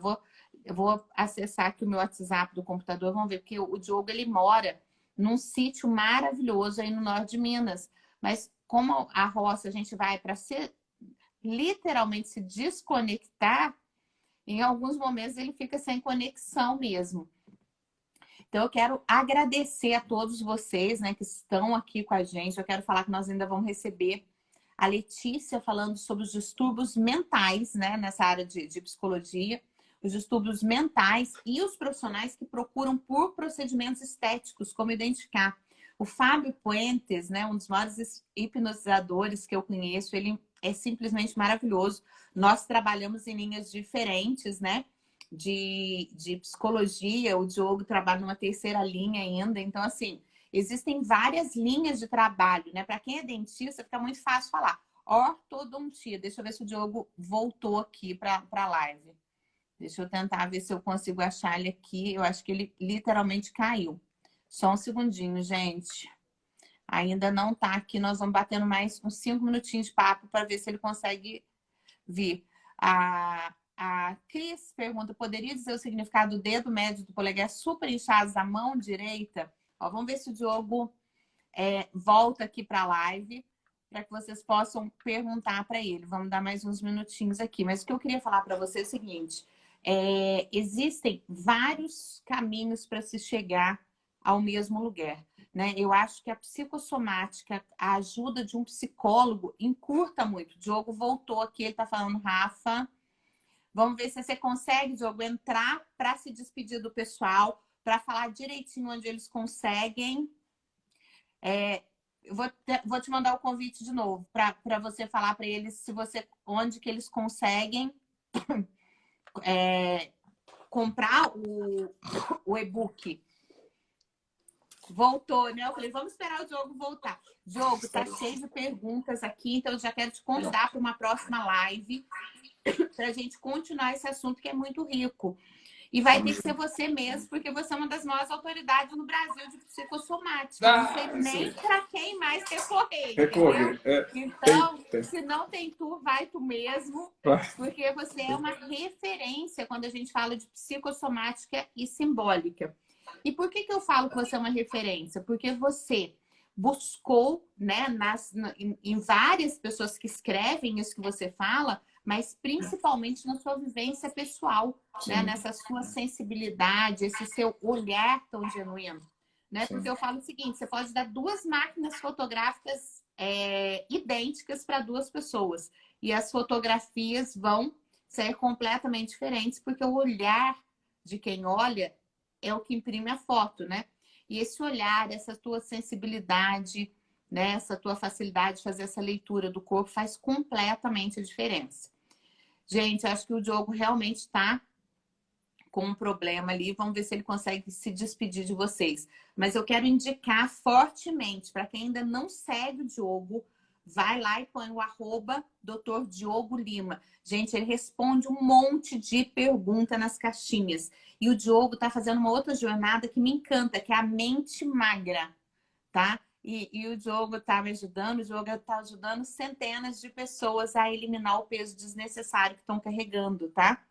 Eu vou acessar aqui o meu WhatsApp do computador, vamos ver, porque o Diogo, ele mora num sítio maravilhoso aí no norte de Minas, mas como a roça a gente vai para literalmente se desconectar, em alguns momentos ele fica sem conexão mesmo. Então, eu quero agradecer a todos vocês, né, que estão aqui com a gente. Eu quero falar que nós ainda vamos receber a Letícia falando sobre os distúrbios mentais, né, nessa área de psicologia, os distúrbios mentais e os profissionais que procuram por procedimentos estéticos, como identificar. O Fábio Puentes, né, um dos maiores hipnotizadores que eu conheço, ele é simplesmente maravilhoso. Nós trabalhamos em linhas diferentes, né? De psicologia, o Diogo trabalha numa terceira linha ainda. Então, assim, existem várias linhas de trabalho, né? Para quem é dentista, fica muito fácil falar. Ortodontia. Deixa eu ver se o Diogo voltou aqui para a live. Deixa eu tentar ver se eu consigo achar ele aqui. Eu acho que ele literalmente caiu. Só um segundinho, gente. Ainda não tá aqui. Nós vamos batendo mais uns 5 minutinhos de papo para ver se ele consegue vir. A Cris pergunta: poderia dizer o significado do dedo médio do polegar super inchados da mão direita? Ó, vamos ver se o Diogo volta aqui para a live para que vocês possam perguntar para ele. Vamos dar mais uns minutinhos aqui. Mas o que eu queria falar para você é o seguinte: existem vários caminhos para se chegar ao mesmo lugar, né? Eu acho que a psicossomática, a ajuda de um psicólogo, encurta muito. O Diogo voltou aqui, ele está falando: Rafa, vamos ver se você consegue, Diogo, entrar para se despedir do pessoal, para falar direitinho onde eles conseguem. Eu vou te mandar o convite de novo para você falar para eles onde que eles conseguem comprar o e-book. Voltou, né? Eu falei, vamos esperar o Diogo voltar. Diogo, tá cheio de perguntas aqui, então eu já quero te convidar para uma próxima live para a gente continuar esse assunto que é muito rico. E vai ter que ser você mesmo, porque você é uma das maiores autoridades no Brasil de psicossomática. Não sei nem para quem mais recorrer, entendeu? Então, se não tem tu, vai tu mesmo, porque você é uma referência quando a gente fala de psicossomática e simbólica. E por que eu falo que você é uma referência? Porque você buscou, né, em várias pessoas que escrevem isso que você fala, mas principalmente na sua vivência pessoal, né, nessa sua sensibilidade, esse seu olhar tão genuíno. Né? Porque eu falo o seguinte: você pode dar 2 máquinas fotográficas idênticas para 2 pessoas, e as fotografias vão ser completamente diferentes, porque o olhar de quem olha é o que imprime a foto, né? E esse olhar, essa tua sensibilidade, né, essa tua facilidade de fazer essa leitura do corpo faz completamente a diferença. Gente, acho que o Diogo realmente está com um problema ali. Vamos ver se ele consegue se despedir de vocês. Mas eu quero indicar fortemente, para quem ainda não segue o Diogo, vai lá e põe o @Dr. Diogo Lima. Gente, ele responde um monte de pergunta nas caixinhas. E o Diogo está fazendo uma outra jornada que me encanta, que é a mente magra, tá? E o Diogo está me ajudando, o Diogo está ajudando centenas de pessoas a eliminar o peso desnecessário que estão carregando, tá?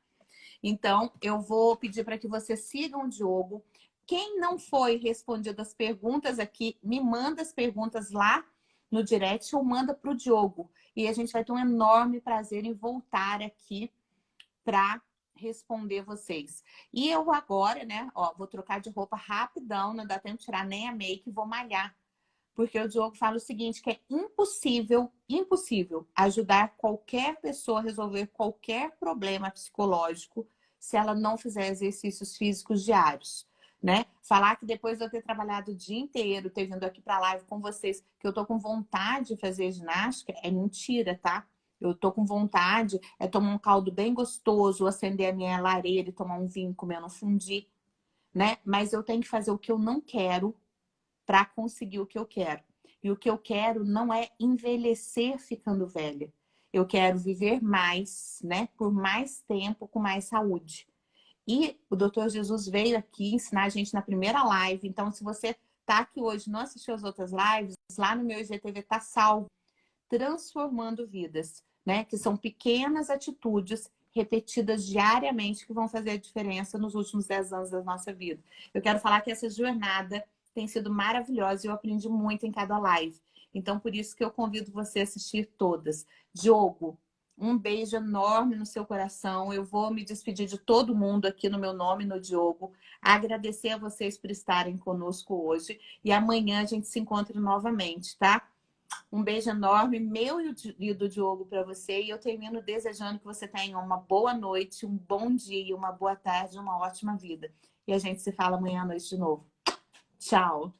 Então, eu vou pedir para que vocês sigam o Diogo. Quem não foi respondido as perguntas aqui, me manda as perguntas lá no direct ou manda para o Diogo. E a gente vai ter um enorme prazer em voltar aqui para responder vocês. E eu agora, né, ó, vou trocar de roupa rapidão, não dá tempo de tirar nem a make, vou malhar. Porque o Diogo fala o seguinte, que é impossível, impossível ajudar qualquer pessoa a resolver qualquer problema psicológico se ela não fizer exercícios físicos diários, né? Falar que depois de eu ter trabalhado o dia inteiro, ter vindo aqui para a live com vocês, que eu tô com vontade de fazer ginástica, é mentira, tá? Eu tô com vontade, é tomar um caldo bem gostoso, acender a minha lareira e tomar um vinho, comer um fundi, né? Mas eu tenho que fazer o que eu não quero para conseguir o que eu quero. E o que eu quero não é envelhecer ficando velha. Eu quero viver mais, né? Por mais tempo, com mais saúde. E o Dr. Jesus veio aqui ensinar a gente na primeira live. Então, se você tá aqui hoje e não assistiu as outras lives, lá no meu IGTV tá salvo. Transformando vidas, né? Que são pequenas atitudes repetidas diariamente que vão fazer a diferença nos últimos 10 anos da nossa vida. Eu quero falar que essa jornada tem sido maravilhosa e eu aprendi muito em cada live. Então, por isso que eu convido você a assistir todas. Diogo, um beijo enorme no seu coração. Eu vou me despedir de todo mundo aqui no meu nome, no Diogo. Agradecer a vocês por estarem conosco hoje. E amanhã a gente se encontra novamente, tá? Um beijo enorme, meu e do Diogo para você. E eu termino desejando que você tenha uma boa noite, um bom dia, uma boa tarde, uma ótima vida. E a gente se fala amanhã à noite de novo. Tchau!